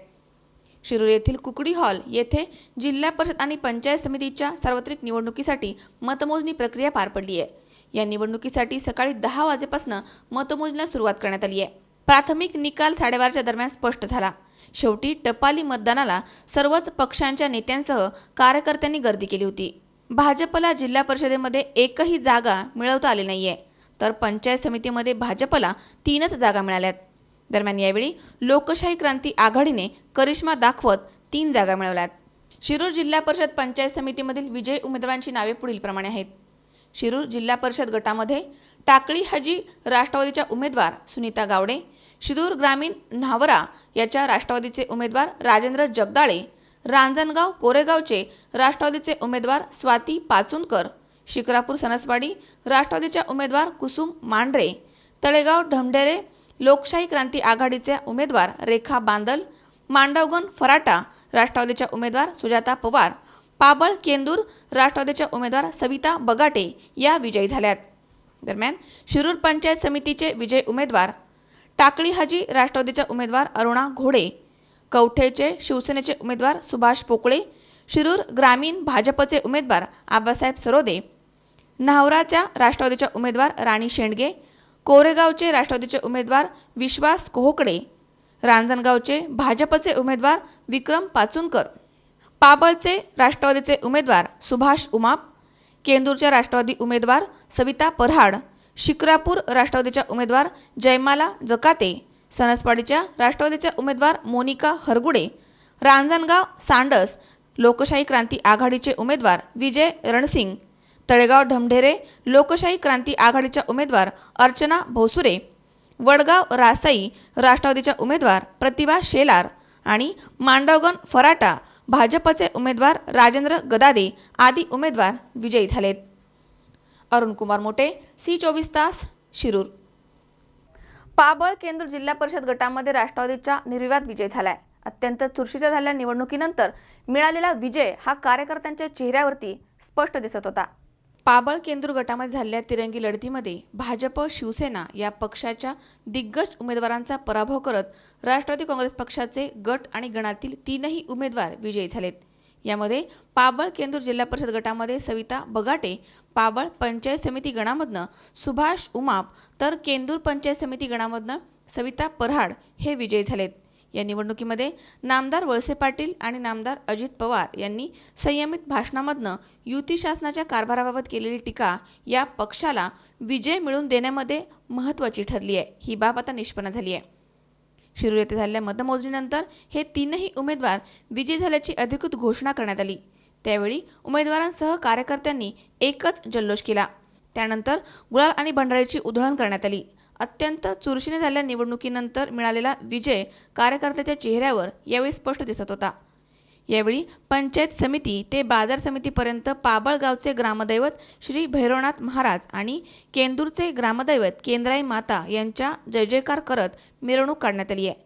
शिरूर येथील कुकडी हॉल येथे जिल्हा परिषद आणि पंचायत समितीच्या सार्वत्रिक निवडणुकीसाठी मतमोजणी प्रक्रिया पार पडली आहे. या निवडणुकीसाठी सकाळी 10 वाजेपासून मतमोजणीला सुरुवात करण्यात आली आहे. प्राथमिक निकाल 12:30च्या दरम्यान स्पष्ट झाला. शेवटी टपाली मतदानाला सर्वच पक्षांच्या नेत्यांसह कार्यकर्त्यांनी गर्दी केली होती. भाजपला जिल्हा परिषदेमध्ये एकही जागा मिळवता आली नाहीये, तर पंचायत समितीमध्ये भाजपला 3च जागा मिळाल्यात. दरम्यान यावेळी लोकशाही क्रांती आघाडीने करिश्मा दाखवत 3 जागा मिळवल्यात. शिरूर जिल्हा परिषद पंचायत समितीमधील विजयी उमेदवारांची नावे पुढील प्रमाणे आहेत. शिरूर जिल्हा परिषद गटामध्ये टाकळी हाजी राष्ट्रवादीच्या उमेदवार सुनीता गावडे, शिरूर ग्रामीण न्हावरा याच्या राष्ट्रवादीचे उमेदवार राजेंद्र जगदाळे, रांजणगाव कोरेगावचे राष्ट्रवादीचे उमेदवार स्वाती पाचुनकर, शिक्रापूर सणसवाडी राष्ट्रवादीच्या उमेदवार कुसुम मांढरे, तळेगाव ढमढेरे लोकशाही क्रांती आघाडीचे उमेदवार रेखा बांदल, मांडवगण फराटा राष्ट्रवादीच्या उमेदवार सुजाता पवार, पाबळ केंदूर राष्ट्रवादीच्या उमेदवार सविता बगाटे या विजयी झाल्यात. दरम्यान शिरूर पंचायत समितीचे विजयी उमेदवार टाकळी हाजी राष्ट्रवादीच्या उमेदवार अरुणा घोडे, कवठेचे शिवसेनेचे उमेदवार सुभाष पोकळे, शिरूर ग्रामीण भाजपचे उमेदवार आबासाहेब सरोदे, न्हावराच्या राष्ट्रवादीच्या उमेदवार राणी शेंडगे, कोरेगावचे राष्ट्रवादीचे उमेदवार विश्वास कोहकडे, रांजणगावचे भाजपचे उमेदवार विक्रम पाचुनकर, पाबळचे राष्ट्रवादीचे उमेदवार सुभाष उमाप, केंदूरच्या राष्ट्रवादी उमेदवार सविता परहाड, शिक्रापूर राष्ट्रवादीच्या उमेदवार जयमाला जकाते, सणसवाडीच्या राष्ट्रवादीच्या उमेदवार मोनिका हरगुडे, रांजणगाव सांडस लोकशाही क्रांती आघाडीचे उमेदवार विजय रणसिंग, तळेगाव ढमढेरे लोकशाही क्रांती आघाडीच्या उमेदवार अर्चना भोसुरे, वडगाव रासाई राष्ट्रवादीच्या उमेदवार प्रतिभा शेलार आणि मांडवगण फराटा भाजपचे उमेदवार राजेंद्र गदादे आदी उमेदवार विजयी झालेत. अरुण कुमार मोटे, C24 तास, शिरूर. पाबळ केंदूर जिल्हा परिषद गटामध्ये राष्ट्रवादीचा निर्विवाद विजय झालाय. अत्यंत चुरशीच्या झालेल्या निवडणुकीनंतर मिळालेला विजय हा कार्यकर्त्यांच्या चेहऱ्यावरती स्पष्ट दिसत होता. पाबळ केंदूर गटामध्ये झालेल्या तिरंगी लढतीमध्ये भाजप शिवसेना या पक्षाच्या दिग्गज उमेदवारांचा पराभव करत राष्ट्रवादी काँग्रेस पक्षाचे गट आणि गणातील 3ही उमेदवार विजयी झालेत. यामध्ये पाबळ केंदूर जिल्हा परिषद गटामध्ये सविता बगाटे, पाबळ पंचायत समिती गणामधनं सुभाष उमाप, तर केंदूर पंचायत समिती गणामधनं सविता परहाड हे विजयी झालेत. या निवडणुकीमध्ये नामदार वळसे पाटील आणि नामदार अजित पवार यांनी संयमित भाषणामधनं युती शासनाच्या कारभाराबाबत केलेली टीका या पक्षाला विजय मिळवून देण्यामध्ये महत्त्वाची ठरली आहे. ही बाब आता निष्पन्न झाली आहे. शिरूर येथे झालेल्या मतमोजणीनंतर हे 3ही उमेदवार विजयी झाल्याची अधिकृत घोषणा करण्यात आली. त्यावेळी उमेदवारांसह कार्यकर्त्यांनी एकच जल्लोष केला. त्यानंतर गुलाल आणि भंडाऱ्याची उधळण करण्यात आली. अत्यंत चुरशीने झालेल्या निवडणुकीनंतर मिळालेला विजय कार्यकर्त्याच्या चेहऱ्यावर यावेळी स्पष्ट दिसत होता. यावेळी पंचायत समिती ते बाजार समितीपर्यंत पाबळ गावचे ग्रामदैवत श्री भैरवनाथ महाराज आणि केंदूरचे ग्रामदैवत केंद्राई माता यांच्या जय जयकार करत मिरवणूक काढण्यात आली आहे.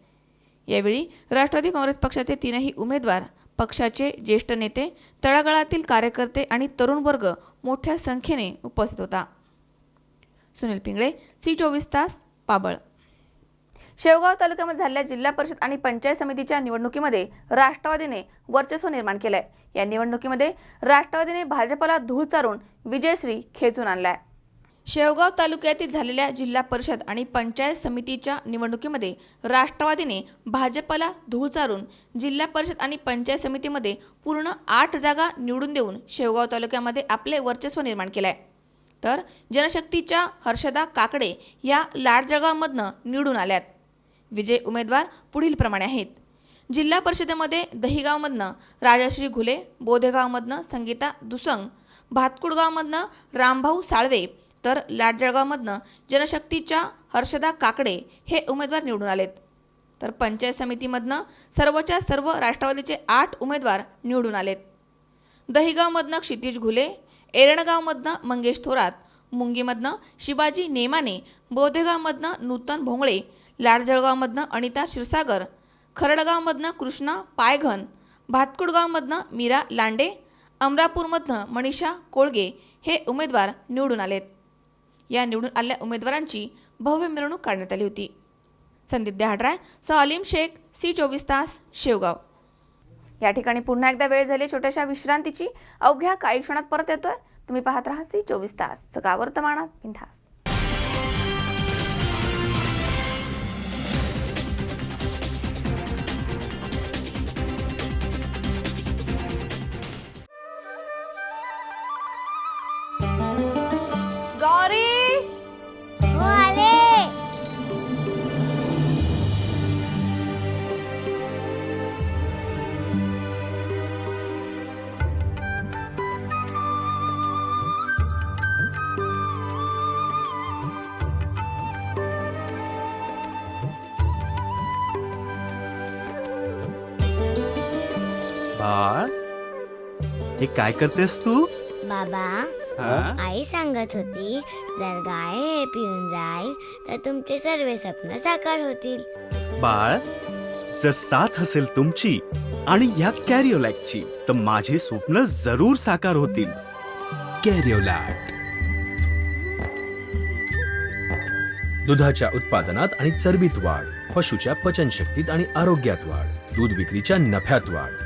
यावेळी राष्ट्रवादी काँग्रेस पक्षाचे 3ही उमेदवार, पक्षाचे ज्येष्ठ नेते, तळागाळातील कार्यकर्ते आणि तरुण वर्ग मोठ्या संख्येने उपस्थित होता. सुनील पिंगळे, C24 तास, पाबळ. शेवगाव तालुक्यामध्ये झालेल्या जिल्हा परिषद आणि पंचायत समितीच्या निवडणुकीमध्ये राष्ट्रवादीने वर्चस्व निर्माण केलंय. या निवडणुकीमध्ये राष्ट्रवादीने भाजपला धूळ चारून विजयश्री खेचून आणलाय. शेवगाव तालुक्यातील झालेल्या जिल्हा परिषद आणि पंचायत समितीच्या निवडणुकीमध्ये राष्ट्रवादीने भाजपला धूळ चारून जिल्हा परिषद आणि पंचायत समितीमध्ये पूर्ण 8 जागा निवडून देऊन शेवगाव तालुक्यामध्ये आपले वर्चस्व निर्माण केलंय. तर जनशक्तीच्या हर्षदा काकडे या लाडजळगावमधनं निवडून आल्यात. विजय उमेदवार पुढील प्रमाणे आहेत. जिल्हा परिषदेमध्ये दहिगावमधनं राजश्री घुले, बोधेगावमधनं संगीता दुसंग, भातकुडगावमधनं रामभाऊ साळवे, तर लाडजळगावमधनं जनशक्तीच्या हर्षदा काकडे हे उमेदवार निवडून आलेत. तर पंचायत समितीमधनं सर्वच्या सर्व राष्ट्रवादीचे 8 उमेदवार निवडून आलेत. दहिगावमधनं क्षितिज घुले, एरणगावमधनं मंगेश थोरात, मुंगीमधनं शिवाजी नेमाने, बोधेगावमधनं नूतन भोंगळे, लाडजळगावमधनं अनिता क्षीरसागर, खरडगावमधनं कृष्णा पायघन, भातकुडगावमधनं मीरा लांडे, अमरापूरमधनं मनीषा कोळगे हे उमेदवार निवडून आलेत. या निवडून आलेल्या उमेदवारांची भव्य मिरवणूक काढण्यात आली होती. संदीप देहाडराय, सलीम शेख, C24 तास, शेवगाव. या ठिकाणी पुन्हा एकदा वेळ झाली छोट्याशा विश्रांतीची. अवघ्या काही क्षणात परत येतोय. तुम्ही पाहत राहा C24 तास, जगा वर्तमानात बिनधास्त. गौरी, हो आले. बाळ, हे काय करतेस तू? बाबा, आई सांगत होती जर गाय हे पिऊन जाईल तर तुमचे सर्व स्वप्न साकार होतील. बाळ, जर साथ असेल तुमची आणि या कॅरिओलॅकची तर माझे स्वप्न जरूर साकार होतील. कॅरिओलॅक, दुधाच्या उत्पादनात आणि चरबीत वाढ, पशुच्या पचनशक्तीत आणि आरोग्यात वाढ, दूध विक्रीच्या नफ्यात वाढ.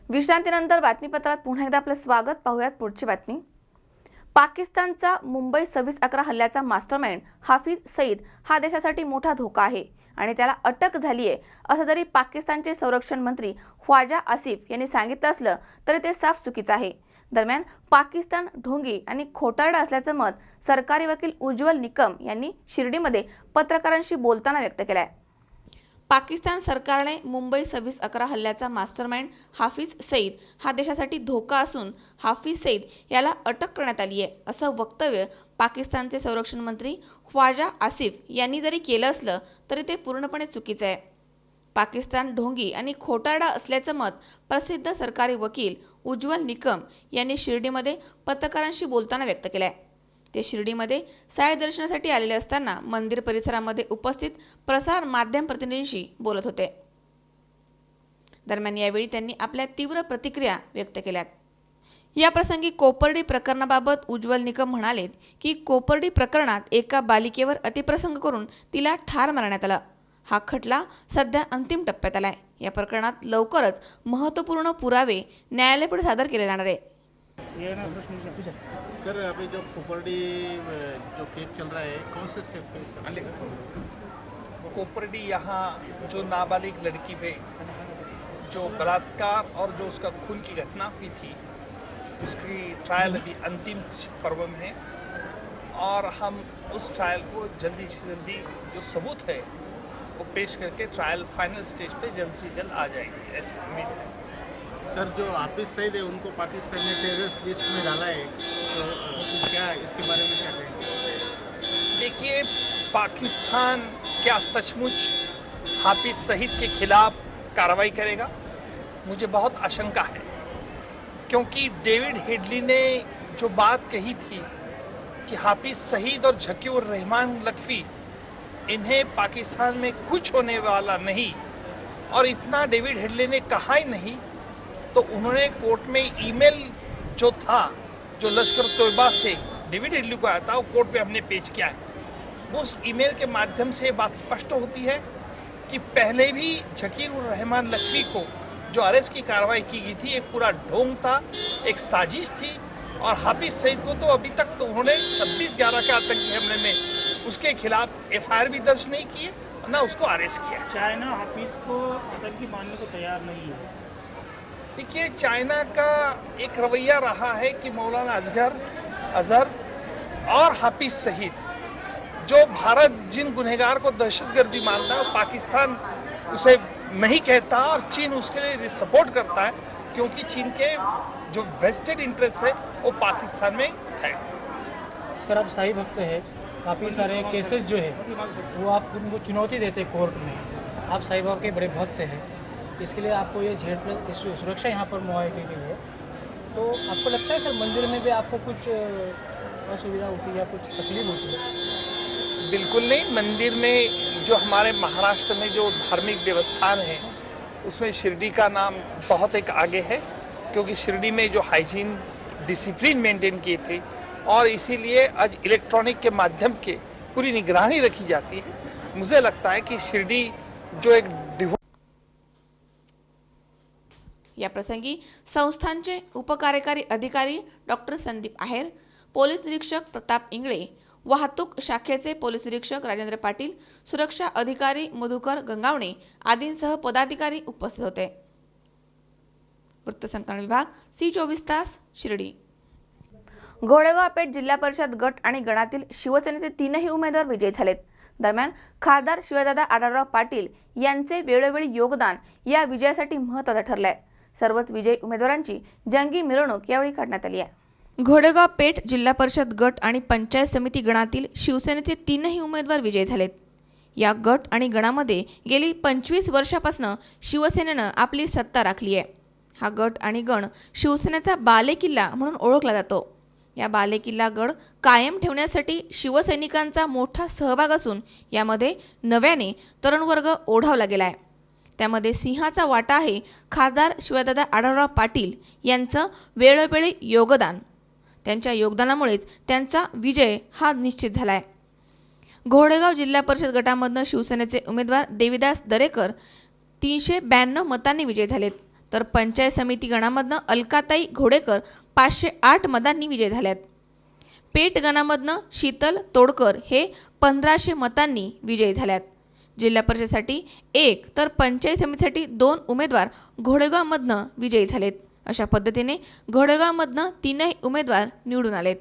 विश्रांतीनंतर बातमीपत्रात पुन्हा एकदा आपलं स्वागत. पाहूयात पुढची बातमी. पाकिस्तानचा मुंबई 26/11 हल्ल्याचा मास्टरमाइंड हाफिज सईद हा देशासाठी मोठा धोका आहे आणि त्याला अटक झाली आहे असं जरी पाकिस्तानचे संरक्षण मंत्री ख्वाजा आसिफ यांनी सांगितलं असलं तरी ते साफ चुकीचं आहे. दरम्यान पाकिस्तान ढोंगी आणि खोटारडा असल्याचं मत सरकारी वकील उज्ज्वल निकम यांनी शिर्डीमध्ये पत्रकारांशी बोलताना व्यक्त केलं आहे. पाकिस्तान सरकारने मुंबई 26/11 हल्ल्याचा मास्टरमाइंड हाफिज सईद हा देशासाठी धोका असून हाफिज सईद याला अटक करण्यात आली आहे असं वक्तव्य पाकिस्तानचे संरक्षण मंत्री ख्वाजा आसिफ यांनी जरी केलं असलं तरी ते पूर्णपणे चुकीचं आहे. पाकिस्तान ढोंगी आणि खोटारडा असल्याचं मत प्रसिद्ध सरकारी वकील उज्ज्वल निकम यांनी शिर्डीमध्ये पत्रकारांशी बोलताना व्यक्त केलं आहे. ते शिर्डीमध्ये साय दर्शनासाठी आलेले असताना मंदिर परिसरामध्ये उपस्थित प्रसार माध्यम प्रतिनिधींशी बोलत होते. दरम्यान यावेळी त्यांनी आपल्या तीव्र प्रतिक्रिया व्यक्त केल्यात. या प्रसंगी कोपर्डी प्रकरणाबाबत उज्ज्वल निकम म्हणालेत की कोपर्डी प्रकरणात एका बालिकेवर अतिप्रसंग करून तिला ठार मारण्यात आलं. हा खटला सध्या अंतिम टप्प्यात आलाय. या प्रकरणात लवकरच महत्त्वपूर्ण पुरावे न्यायालयापुढे सादर केले जाणार आहे. सर, अभी जो कोपर्डी जो केस चल रहा है, कौन से स्टेप पे? कोपर्डी यहाँ जो नाबालिग लड़की पे जो बलात्कार और जो उसका खून की घटना हुई थी उसकी ट्रायल अभी अंतिम पर्व में है और हम उस ट्रायल को जल्दी से जल्दी जो सबूत है वो पेश करके ट्रायल फाइनल स्टेज पे जल्द से जल्द आ जाएगी, ऐसी उम्मीद है. सर, जो हाफिज सईद है उनको पाकिस्तान ने टेररिस्ट लिस्ट में डाला है, तो क्या इसके बारे में क्या कहेंगे? देखिए, पाकिस्तान क्या सचमुच हाफिज सईद के खिलाफ कार्रवाई करेगा? मुझे बहुत आशंका है, क्योंकि डेविड हेडली ने जो बात कही थी कि हाफिज सईद और झकीउर रहमान लखवी इन्हें पाकिस्तान में कुछ होने वाला नहीं और इतना डेविड हेडली ने कहा ही नहीं, तो उन्होंने कोर्ट में ईमेल जो था, जो लश्कर तोयबा से डेविड हेडली को आया था, वो कोर्ट में हमने पेश किया है। उस ईमेल के माध्यम से बात स्पष्ट होती है कि पहले भी ज़कीर उर रहमान लखवी को जो अरेस्ट की कार्रवाई की गई थी, एक पूरा ढोंग था, एक साजिश थी। और हाफिज सईद को तो अभी तक तो उन्होंने 26/11 के आतंकी हमले में उसके खिलाफ FIR भी दर्ज नहीं की है, ना उसको अरेस्ट किया। चाइना हाफिज को आतंकी मानने को तैयार नहीं है। देखिए, चाइना का एक रवैया रहा है कि मौलाना अजहर और हाफिज सईद, जो भारत जिन गुनहगार को दहशतगर्दी मानता है, पाकिस्तान उसे नहीं कहता और चीन उसके लिए सपोर्ट करता है, क्योंकि चीन के जो वेस्टेड इंटरेस्ट है वो पाकिस्तान में है। सर, आप साई भक्त है, काफ़ी सारे केसेस जो है वो आप उनको चुनौती देते कोर्ट में। आप साई बाबा के बड़े भक्त हैं, इसके लिए आपको ये Z+ सुरक्षा यहाँ पर मुहैया की गई है। तो आपको लगता है सर मंदिर में भी आपको कुछ असुविधा होती है या कुछ तकलीफ होती है? बिल्कुल नहीं। मंदिर में जो हमारे महाराष्ट्र में जो धार्मिक देवस्थान है, उसमें शिरडी का नाम बहुत एक आगे है, क्योंकि शिरडी में जो हाइजीन डिसिप्लिन मेंटेन किए थे और इसीलिए आज इलेक्ट्रॉनिक के माध्यम के पूरी निगरानी रखी जाती है। मुझे लगता है कि शिरडी जो एक या प्रसंगी संस्थांचे उपकार्यकारी अधिकारी डॉक्टर संदीप आहेर, पोलीस निरीक्षक प्रताप इंगळे, वाहतूक शाखेचे पोलीस निरीक्षक राजेंद्र पाटील, सुरक्षा अधिकारी मधुकर गंगावणे आदींसह पदाधिकारी उपस्थित होते। वृत्तसंकलन विभाग, C24 तास, शिर्डी। घोडेगाव पेठ जिल्हा परिषद गट आणि गणातील शिवसेनेचे 3ही उमेदवार विजयी झालेत। दरम्यान खासदार शिवदादा आढळराव पाटील यांचे वेळोवेळी योगदान या विजयासाठी महत्त्वाचं ठरलंय। सर्वच विजयी उमेदवारांची जंगी मिरवणूक यावेळी काढण्यात आली आहे। घोडेगाव पेठ जिल्हा परिषद गट आणि पंचायत समिती गणातील शिवसेनेचे 3ही उमेदवार विजयी झालेत। या गट आणि गणामध्ये गेली 25 वर्षापासून शिवसेनेनं आपली सत्ता राखली आहे। हा गट आणि गण शिवसेनेचा बालेकिल्ला म्हणून ओळखला जातो। या बालेकिल्ला गड कायम ठेवण्यासाठी शिवसैनिकांचा मोठा सहभाग असून यामध्ये नव्याने तरुण वर्ग ओढावला गेला आहे। त्यामध्ये सिंहाचा वाटा आहे खासदार शिवदादा आढळराव पाटील यांचं वेळोवेळी योगदान। त्यांच्या योगदानामुळेच त्यांचा विजय हा निश्चित झाला आहे। घोडेगाव जिल्हा परिषद गटामधून शिवसेनेचे उमेदवार देविदास दरेकर 392 मतांनी विजयी झालेत, तर पंचायत समिती गणामधनं अलकाताई घोडेकर 508 मतांनी विजयी झाल्यात। पेठ गणामधनं शीतल तोडकर हे 1500 मतांनी विजयी झाल्यात। जिल्हा परिषदेसाठी 1 तर पंचायत समितीसाठी 2 उमेदवार घोडेगावमधनं विजयी झालेत। अशा पद्धतीने घोडेगावमधनं 3ही उमेदवार निवडून आलेत।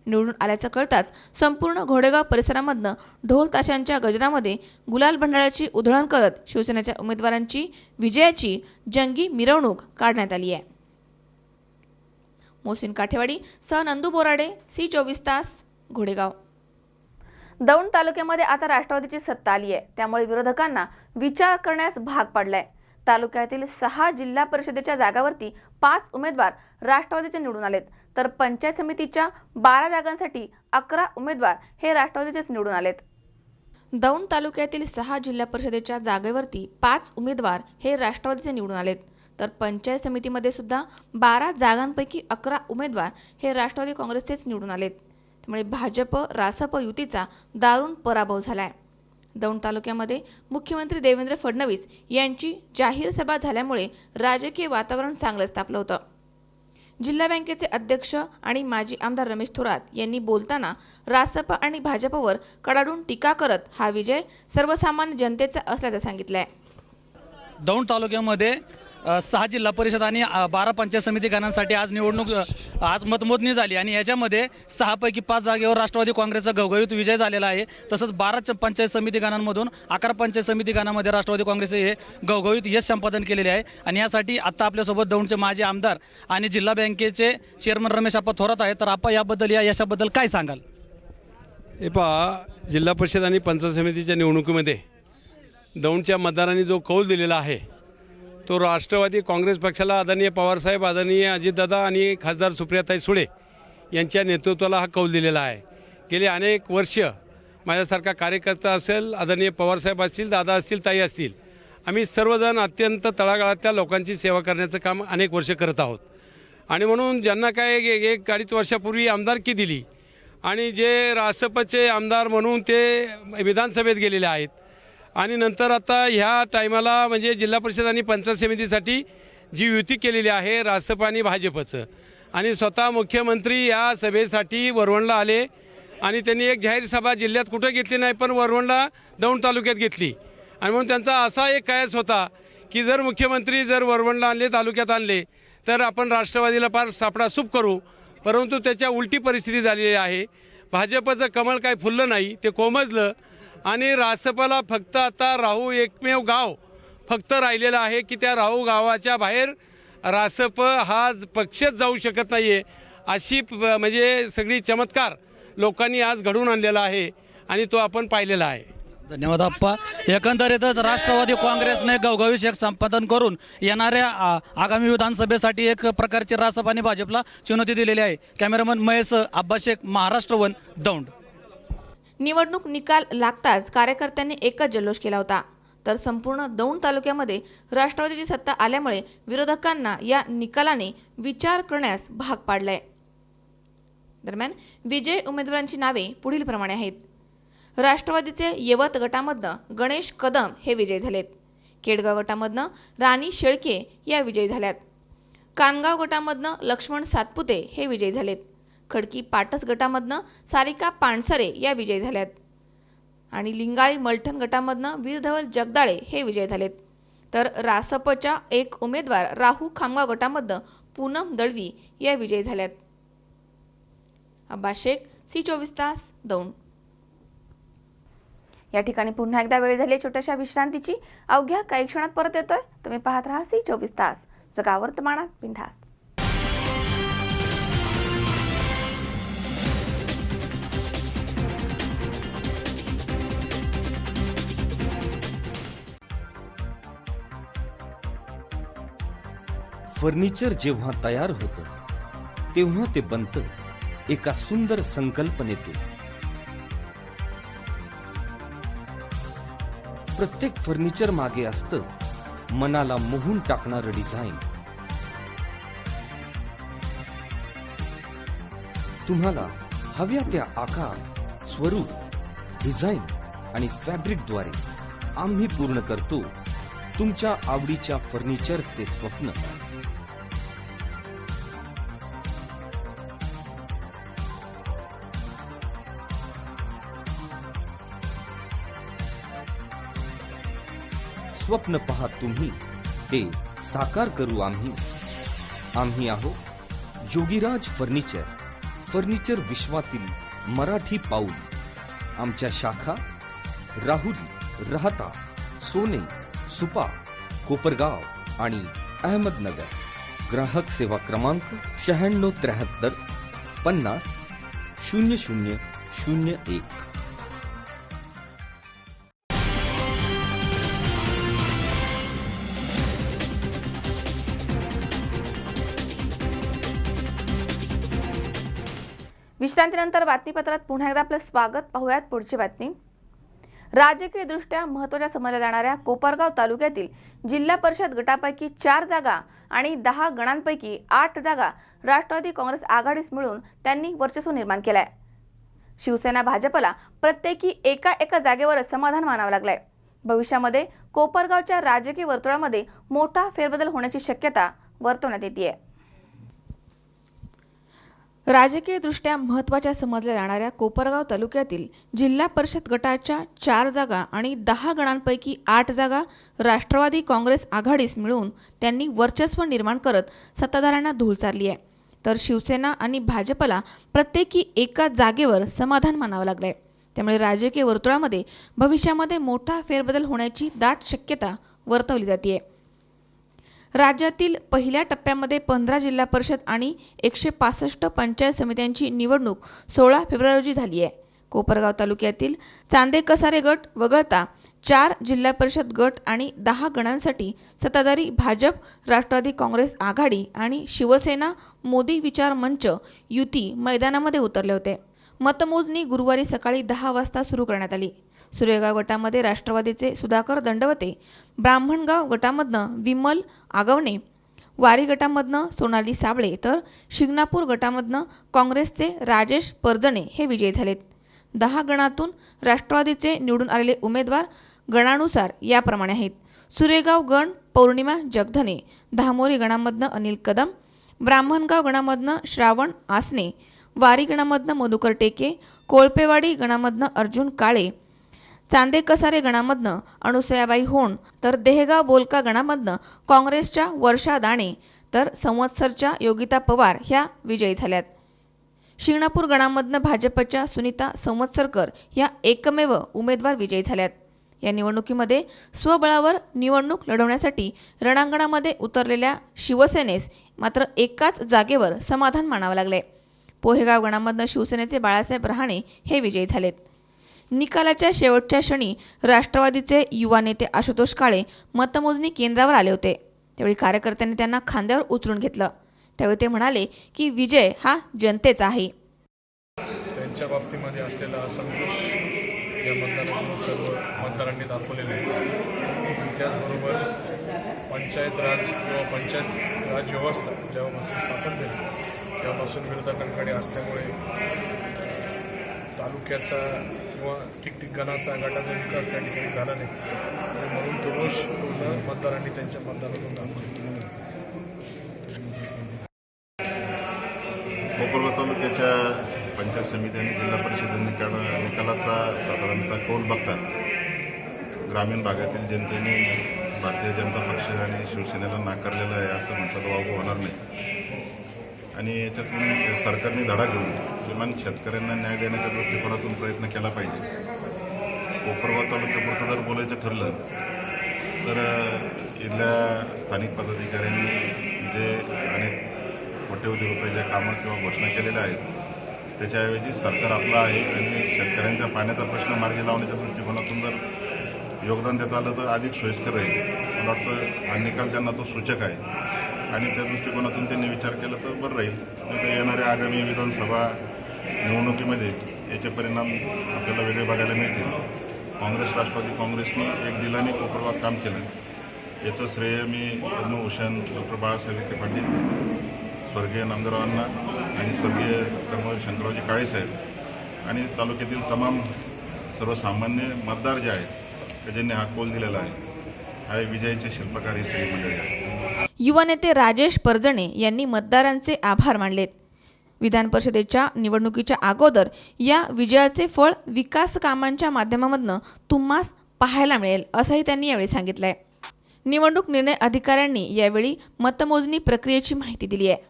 निवडून आल्याचं कळताच संपूर्ण घोडेगाव परिसरामधनं ढोल ताशांच्या गजरामध्ये गुलाल भंडाराची उधळण करत शिवसेनेच्या उमेदवारांची विजयाची जंगी मिरवणूक काढण्यात आली आहे। मोहसिन काठेवाडी सह नंदू बोराडे, C24 तास, घोडेगाव। दौंड तालुक्यामध्ये आता राष्ट्रवादीची सत्ता आली आहे, त्यामुळे विरोधकांना विचार करण्यास भाग पडलाय। तालुक्यातील 6 जिल्हा परिषदेच्या जागांवरती 5 उमेदवार राष्ट्रवादीचे निवडून आलेत, तर पंचायत समितीच्या 12 जागांसाठी 11 उमेदवार हे राष्ट्रवादीचेच निवडून आलेत। दौंड तालुक्यातील 6 जिल्हा परिषदेच्या जागेवरती 5 उमेदवार हे राष्ट्रवादीचे निवडून आलेत, तर पंचायत समितीमध्ये सुद्धा 12 जागांपैकी 11 उमेदवार हे राष्ट्रवादी काँग्रेसचेच निवडून आलेत। त्यामुळे भाजप रासप युतीचा दारुण पराभव झालाय। दौंड तालुक्यामध्ये मुख्यमंत्री देवेंद्र फडणवीस यांची जाहीर सभा झाल्यामुळे राजकीय वातावरण चांगलंच तापलं होतं। जिल्हा बँकेचे अध्यक्ष आणि माजी आमदार रमेश थोरात यांनी बोलताना रासप आणि भाजपवर कडाडून टीका करत हा विजय सर्वसामान्य जनतेचा असल्याचं सांगितलंय। दौंड तालुक्यामध्ये 6 जिल्हा परिषद आणि 12 पंचायत समिती गणांसाठी आज मतमोजणी झाली आणि याच्यामध्ये 6 पैकी 5 जागेवर राष्ट्रवादी काँग्रेसचा घवघवीत विजय झालेला आहे। तसंच 12 पंचायत समिती गणांमधून 11 पंचायत समिती गणांमध्ये राष्ट्रवादी काँग्रेसचे हे घवघवीत यश संपादन केलेले आहे। आणि यासाठी आता आपल्यासोबत दौंडचे माजी आमदार आणि जिल्हा बँकेचे चेअरमन रमेश आप्पा थोरात आहेत। तर आपण याबद्दल या यशाबद्दल काय सांगाल? हे पहा, जिल्हा परिषद आणि पंचायत समितीच्या निवडणुकीमध्ये दौंडच्या मतदारांनी जो कौल दिलेला आहे तो राष्ट्रवादी काँग्रेस पक्षाला आदरणीय पवारसाहेब, आदरणीय अजितदादा आणि खासदार सुप्रियाताई सुळे यांच्या नेतृत्वाला हा कौल दिलेला आहे। गेले अनेक वर्ष माझ्यासारखा कार्यकर्ता असेल, आदरणीय पवारसाहेब असतील, दादा असतील, ताई असतील, आम्ही सर्वजण अत्यंत तळागाळातल्या लोकांची सेवा करण्याचं काम अनेक वर्ष करत आहोत. आणि म्हणून ज्यांना काय 1-2.5 वर्षापूर्वी आमदारकी दिली आणि जे रासपचे आमदार म्हणून ते विधानसभेत गेलेले आहेत आणि नंतर आता ह्या टायमाला म्हणजे जिल्हा परिषद आणि पंचायत समितीसाठी जी युती केलेली आहे रासप आणि भाजपचं, आणि स्वतः मुख्यमंत्री या सभेसाठी वरवणला आले आणि त्यांनी एक जाहीर सभा जिल्ह्यात कुठं घेतली नाही, पण वरवणला दौंड तालुक्यात घेतली. आणि म्हणून त्यांचा असा एक कयास होता की जर मुख्यमंत्री जर वरवणला आणले, तालुक्यात आणले, तर आपण राष्ट्रवादीला फार सापडासूप करू. परंतु त्याच्या उलटी परिस्थिती झालेली आहे. भाजपचं कमळ काय फुललं नाही, ते कोमजलं आणि रासपाला फक्त आता राहू एकमेव गाव फक्त राहिलेलं आहे की त्या राहू गावाच्या बाहेर रासप हा पक्षच जाऊ शकत नाही आहे. अशी म्हणजे सगळी चमत्कार लोकांनी आज घडवून आणलेला आहे आणि तो आपण पाहिलेला आहे. धन्यवाद आप्पा. एकंदरीतच राष्ट्रवादी काँग्रेसने घवघवीत संपादन करून येणाऱ्या आगामी विधानसभेसाठी एक प्रकारची रासप आणि भाजपला चुनौती दिलेली आहे. Cameraman Mahesh Abbas Shaikh, Maharashtra one, Daund. निवडणूक निकाल लागताच कार्यकर्त्यांनी एकच जल्लोष केला होता. तर संपूर्ण दौंड तालुक्यामध्ये राष्ट्रवादीची सत्ता आल्यामुळे विरोधकांना या निकालाने विचार करण्यास भाग पाडलाय. दरम्यान विजय उमेदवारांची नावे पुढील प्रमाणे आहेत. राष्ट्रवादीचे यवत गटामधनं गणेश कदम हे विजयी झालेत. केडगाव गटामधनं राणी शेळके या विजयी झाल्यात. कानगाव गटामधनं लक्ष्मण सातपुते हे विजयी झालेत. खडकी पाटस गटामधनं सारिका पाणसरे या विजयी झाल्यात. आणि लिंगाळी मलठण गटामधनं वीरधवल जगदाळे हे विजयी झालेत. तर रासपच्या एक उमेदवार राहू खामगाव गटामधनं पूनम दळवी या विजयी झाल्यात. अब्बास शेख, C24 तास, दौंड. या ठिकाणी पुन्हा एकदा वेळ झाली छोट्याशा विश्रांतीची. अवघ्या काही क्षणात परत येतोय. तुम्ही पाहत राहा C24 तास, जगा वर्तमानात बिनधास्त. फर्निचर जेव्हा तयार होतं तेव्हा ते बनतं एका सुंदर संकल्पनेतून. प्रत्येक फर्निचर मागे असतं मनाला मोहून टाकणारं डिझाईन. तुम्हाला हव्या त्या आकार, स्वरूप, डिझाईन आणि फॅब्रिकद्वारे आम्ही पूर्ण करतो तुमच्या आवडीच्या फर्निचरचे स्वप्न. स्वप्न पहा तुम्ही, ते साकार करू आम्ही. आम्ही आहोत योगीराज फर्निचर, फर्निचर विश्वातील मराठी पाऊल. आमच्या शाखा राहुरी, राहता, सोने, सुपा, कोपरगाव आणि अहमदनगर. ग्राहक सेवा क्रमांक 9673 50 0001. विश्रांतीनंतर बातमीपत्रात पुन्हा एकदा आपलं स्वागत. पाहूयात पुढची बातमी. राजकीय दृष्ट्या महत्त्वाच्या समजल्या जाणाऱ्या कोपरगाव तालुक्यातील जिल्हा परिषद गटापैकी 4 जागा आणि 10 गणांपैकी 8 जागा राष्ट्रवादी काँग्रेस आघाडीस मिळून त्यांनी वर्चस्व निर्माण केलंय. शिवसेना भाजपला प्रत्येकी एका जागेवर समाधान मानावं लागलंय. भविष्यामध्ये कोपरगावच्या राजकीय वर्तुळामध्ये मोठा फेरबदल होण्याची शक्यता वर्तवण्यात येते. राजकीय दृष्ट्या महत्त्वाच्या समजल्या जाणाऱ्या कोपरगाव तालुक्यातील जिल्हा परिषद गटाच्या 4 जागा आणि 10 गणांपैकी 8 जागा राष्ट्रवादी काँग्रेस आघाडीस मिळून त्यांनी वर्चस्व निर्माण करत सत्ताधाऱ्यांना धूळ चारली आहे. तर शिवसेना आणि भाजपला प्रत्येकी एका जागेवर समाधान मानावं लागलंय. त्यामुळे राजकीय वर्तुळामध्ये भविष्यामध्ये मोठा फेरबदल होण्याची दाट शक्यता वर्तवली जाते. राज्यातील पहिल्या टप्प्यामध्ये 15 जिल्हा परिषद आणि 165 पंचायत समित्यांची निवडणूक 16 फेब्रुवारी रोजी झाली आहे. कोपरगाव तालुक्यातील चांदे कसारे गट वगळता 4 जिल्हा परिषद गट आणि 10 गणांसाठी सत्ताधारी भाजप, राष्ट्रवादी काँग्रेस आघाडी आणि शिवसेना मोदी विचार मंच युती मैदानामध्ये उतरले होते. मतमोजणी गुरुवारी सकाळी 10 वाजता सुरू करण्यात आली. सुरेगाव गटामध्ये राष्ट्रवादीचे सुधाकर दंडवते, ब्राह्मणगाव गटामधनं विमल आगवणे, वारी गटामधनं सोनाली साबळे तर शिंगणापूर गटामधनं काँग्रेसचे राजेश परजणे हे विजयी झालेत. 10 गणातून राष्ट्रवादीचे निवडून आलेले उमेदवार गणानुसार याप्रमाणे आहेत. सुरेगाव गण पौर्णिमा जगधने, धामोरी गणामधनं अनिल कदम, ब्राह्मणगाव गणामधनं श्रावण आसने, वारी गणामधनं मधुकर टेके, कोळपेवाडी गणामधनं अर्जुन काळे, चांदेकसारे गणामधनं अनुसयाबाई होण तर देहगाव बोलका गणामधनं काँग्रेसच्या वर्षा दाणे तर संवत्सरच्या योगिता पवार ह्या विजयी झाल्यात. शिंगणापूर गणामधनं भाजपच्या सुनीता संवत्सरकर ह्या एकमेव उमेदवार विजयी झाल्यात. या निवडणुकीमध्ये स्वबळावर निवडणूक लढवण्यासाठी रणांगणामध्ये उतरलेल्या शिवसेनेस मात्र एकाच जागेवर समाधान मानावं लागले. पोहेगाव गणामधनं शिवसेनेचे बाळासाहेब रहाणे हे विजयी झालेत. निकालाच्या शेवटच्या क्षणी राष्ट्रवादीचे युवा नेते आशुतोष काळे मतमोजणी केंद्रावर आले होते. त्यावेळी कार्यकर्त्यांनी त्यांना खांद्यावर उचलून घेतलं. त्यावेळी ते म्हणाले की विजय हा जनतेचा आहे. त्यांच्या बाबतीमध्ये असलेला असंतोष या मतदानातून सर्व मतदारांनी दाखवलेला आहे. त्याचबरोबर पंचायत राज किंवा पंचायत राज व्यवस्था जेव्हापासून स्थापन झाली तेव्हापासून विरोधकांकडे असल्यामुळे तालुक्याचा किंवा ठिकठिकाणाचा गटाचा विकास त्या ठिकाणी झाला नाही आणि म्हणून तो रोष पूर्ण मतदारांनी त्यांच्या मतदानातून दाखवला. कोपरगाव तालुक्याच्या पंचायत समिती आणि जिल्हा परिषद निकालाचा साधारणतः कौल बघता ग्रामीण भागातील जनतेने भारतीय जनता पक्ष आणि शिवसेनेला नाकारलेलं आहे असं म्हटलं तर वावगं होणार नाही. आणि याच्यातून सरकारने धडा घेऊन किमान शेतकऱ्यांना न्याय देण्याच्या दृष्टिकोनातून प्रयत्न केला पाहिजे. कोपरगाव तालुक्यापुरतं जर बोलायचं ठरलं तर इथल्या स्थानिक पदाधिकाऱ्यांनी जे अनेक कोट्यवधी रुपयाच्या कामं किंवा घोषणा केलेल्या आहेत त्याच्याऐवजी सरकार आपलं आहे आणि शेतकऱ्यांच्या पाण्याचा प्रश्न मार्गी लावण्याच्या दृष्टिकोनातून जर योगदान देता आलं तर अधिक सोयीस्कर राहील. मला वाटतं हा निकाल त्यांना तो सूचक आहे आणि त्या दृष्टिकोनातून त्यांनी विचार केला तर बरं राहील. नाही तर येणाऱ्या आगामी विधानसभा निवडणुकीमध्ये याचे परिणाम आपल्याला वेगळे बघायला मिळतील. काँग्रेस राष्ट्रवादी काँग्रेसने एक दिलाने कोपरगावात काम केलं याचं श्रेय मी पद्मभूषण डॉक्टर बाळासाहेब विखे पाटील, स्वर्गीय नामदेवरावांना आणि स्वर्गीय कर्मवीर शंकररावजी काळेसाहेब आणि तालुक्यातील तमाम सर्वसामान्य मतदार जे आहेत की ज्यांनी हा कौल दिलेला आहे हा विजयाचे शिल्पकार ही सगळी मंडळी आहे. युवा नेते राजेश परजणे यांनी मतदारांचे आभार मानलेत. विधान परिषदेच्या निवडणुकीच्या अगोदर या विजयाचे फळ विकास कामांच्या माध्यमामधनं तुम्हास पाहायला मिळेल असंही त्यांनी यावेळी सांगितलंय. निवडणूक निर्णय अधिकाऱ्यांनी यावेळी मतमोजणी प्रक्रियेची माहिती दिली आहे.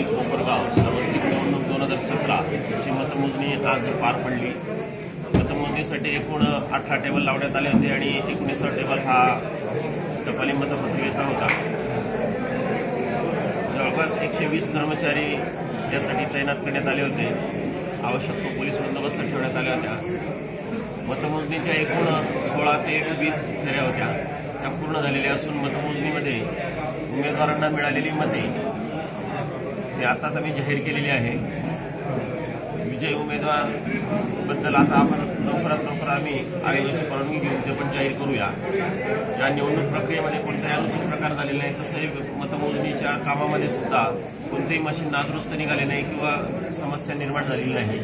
कोपरगाव सार्वत्रिक निवडणूक 2017 ची मतमोजणी आज पार पडली. मतमोजणीसाठी एकूण 18 टेबल लावण्यात आले होते आणि 19 टेबल हा टपाली मतपत्रिकेचा होता. जवळपास 120 कर्मचारी यासाठी तैनात करण्यात आले होते. आवश्यक तो पोलीस बंदोबस्त ठेवण्यात आल्या होत्या. मतमोजणीच्या एकूण 16 ते 20 फेऱ्या होत्या त्या पूर्ण झालेल्या असून मतमोजणीमध्ये उमेदवारांना मिळालेली मते ते आताच आम्ही जाहीर केलेली आहे. विजयी उमेदवारबद्दल आता आपण लवकरात लवकर आम्ही आयोगाची परवानगी घेऊन ते पण जाहीर करूया. या निवडणूक प्रक्रियेमध्ये कोणताही अनुचित प्रकार झालेला नाही. तसंही मतमोजणीच्या कामामध्ये सुद्धा कोणतेही मशीन नादुरुस्त निघाले नाही किंवा समस्या निर्माण झालेली नाही.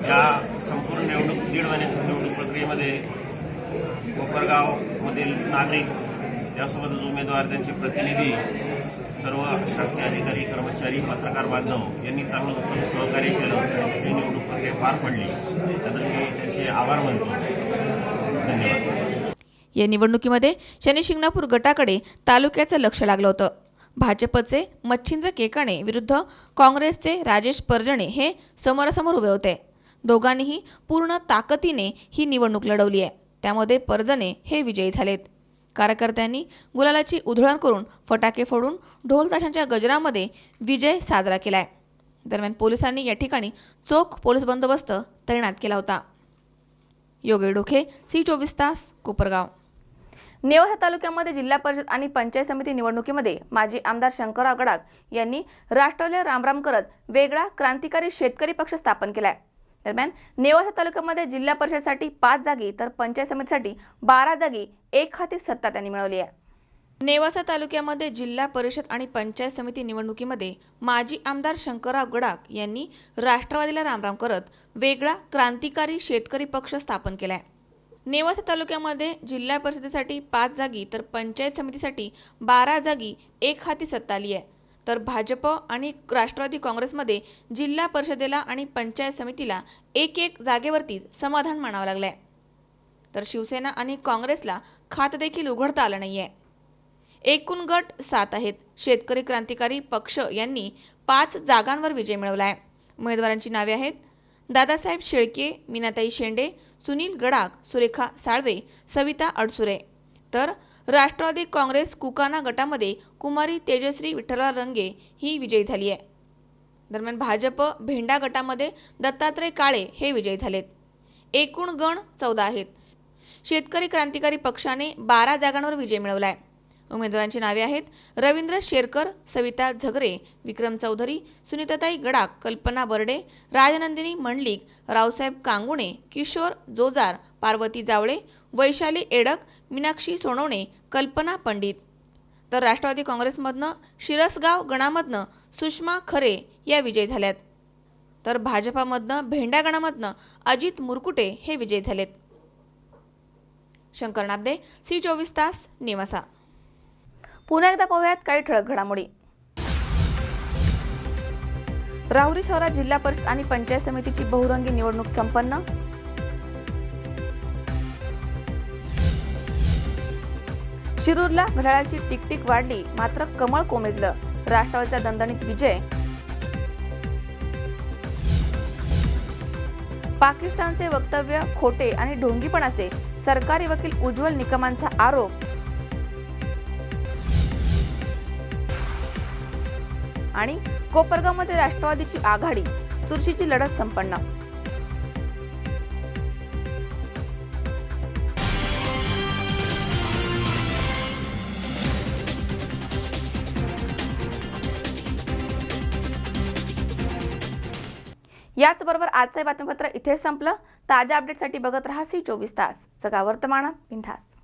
या संपूर्ण निवडणूक 1.5 महिन्याच्या निवडणूक प्रक्रियेमध्ये कोपरगावमधील नागरिक त्यासोबतच उमेदवार त्यांचे प्रतिनिधी सर्व शासकीय अधिकारी कर्मचारी पत्रकार बांधव यांनी चांगलं उत्तम सहकार्य केलं आणि ही निवडणूक प्रक्रिया पार पडली त्याबद्दल मी त्यांचे आभार मानतो. धन्यवाद. या निवडणुकीमध्ये शनी शिंगणापूर गटाकडे तालुक्याचं लक्ष लागलं होतं. भाजपचे मच्छिंद्र केकाणे विरुद्ध काँग्रेसचे राजेश परजणे हे समोरासमोर उभे होते. दोघांनीही पूर्ण ताकदीने ही निवडणूक लढवली आहे. त्यामध्ये परजणे हे विजयी झालेत. कार्यकर्त्यांनी गुलालाची उधळण करून फटाके फोडून ढोल ताशांच्या गजरामध्ये विजय साजरा केलाय. दरम्यान पोलिसांनी या ठिकाणी चोख पोलीस बंदोबस्त तैनात केला होता. योगेश डोके, C24 तास, कोपरगाव. नेवासा तालुक्यामध्ये जिल्हा परिषद आणि पंचायत समिती निवडणुकीमध्ये माजी आमदार शंकरराव गडाख यांनी राष्ट्रवादीला रामराम करत वेगळा क्रांतिकारी शेतकरी पक्ष स्थापन केलाय. दरम्यान नेवासा तालुक्यामध्ये जिल्हा परिषदसाठी 5 जागी तर पंचायत समितीसाठी 12 जागी एकहाती सत्ता त्यांनी मिळवली आहे. नेवासा तालुक्यामध्ये जिल्हा परिषद आणि पंचायत समिती निवडणुकीमध्ये माजी आमदार शंकरराव गडाख यांनी राष्ट्रवादीला रामराम करत वेगळा क्रांतिकारी शेतकरी पक्ष स्थापन केलाय. नेवासा तालुक्यामध्ये जिल्हा परिषदेसाठी 5 जागी तर पंचायत समितीसाठी 12 जागी एकहाती सत्ता आली आहे. तर भाजप आणि राष्ट्रवादी काँग्रेसमध्ये जिल्हा परिषदेला आणि पंचायत समितीला एक जागेवरती समाधान मानावं लागलंय. तर शिवसेना आणि काँग्रेसला खातं देखील उघडता आलं नाहीये. एकूण गट 7 आहेत. शेतकरी क्रांतिकारी पक्ष यांनी 5 जागांवर विजय मिळवला आहे. उमेदवारांची नावे आहेत दादासाहेब शेळके, मीनाताई शेंडे, सुनील गडाख, सुरेखा साळवे, सविता अडसुरे. तर राष्ट्रवादी काँग्रेस कुकाना गटामध्ये कुमारी तेजश्री विठ्ठलराव रंगे ही विजयी झाली आहे. दरम्यान भाजप भेंडा गटामध्ये दत्तात्रय काळे हे विजयी झालेत. एकूण गण 14 आहेत. शेतकरी क्रांतिकारी पक्षाने 12 जागांवर विजय मिळवला आहे. उमेदवारांची नावे आहेत रवींद्र शेरकर, सविता झगरे, विक्रम चौधरी, सुनीताताई गडाख, कल्पना बर्डे, राजनंदिनी मंडलिक, रावसाहेब कांगुणे, किशोर जोजार, पार्वती जावळे, वैशाली एडक, मीनाक्षी सोनवणे, कल्पना पंडित. तर राष्ट्रवादी काँग्रेसमधनं शिरसगाव गणामधनं सुषमा खरे या विजयी झाल्यात. तर भाजपामधनं भेंडा गणामधनं अजित मुरकुटे हे विजयी झालेत. शंकर नाबदे, C24 तास, नेवासा. पुन्हा एकदा पाहूयात काही ठळक घडामोडी. राहुरी शहरात जिल्हा परिषद आणि पंचायत समितीची बहुरंगी निवडणूक संपन्न. शिरूरला घड्याळाची टिकटिक वाढली मात्र कमळ कोमेजलं. राष्ट्रवादीचा दणदणीत विजय. पाकिस्तानचे वक्तव्य खोटे आणि ढोंगीपणाचे, सरकारी वकील उज्ज्वल निकमांचा आरोप. आणि कोपरगावमध्ये राष्ट्रवादीची आघाडी, चुरशीची लढत संपन्न. याचबरोबर आजचे बातमीपत्र इथेच संपलं. ताज्या अपडेटसाठी बघत रहा C24 तास. जगा वर्तमानात बिनधास्त.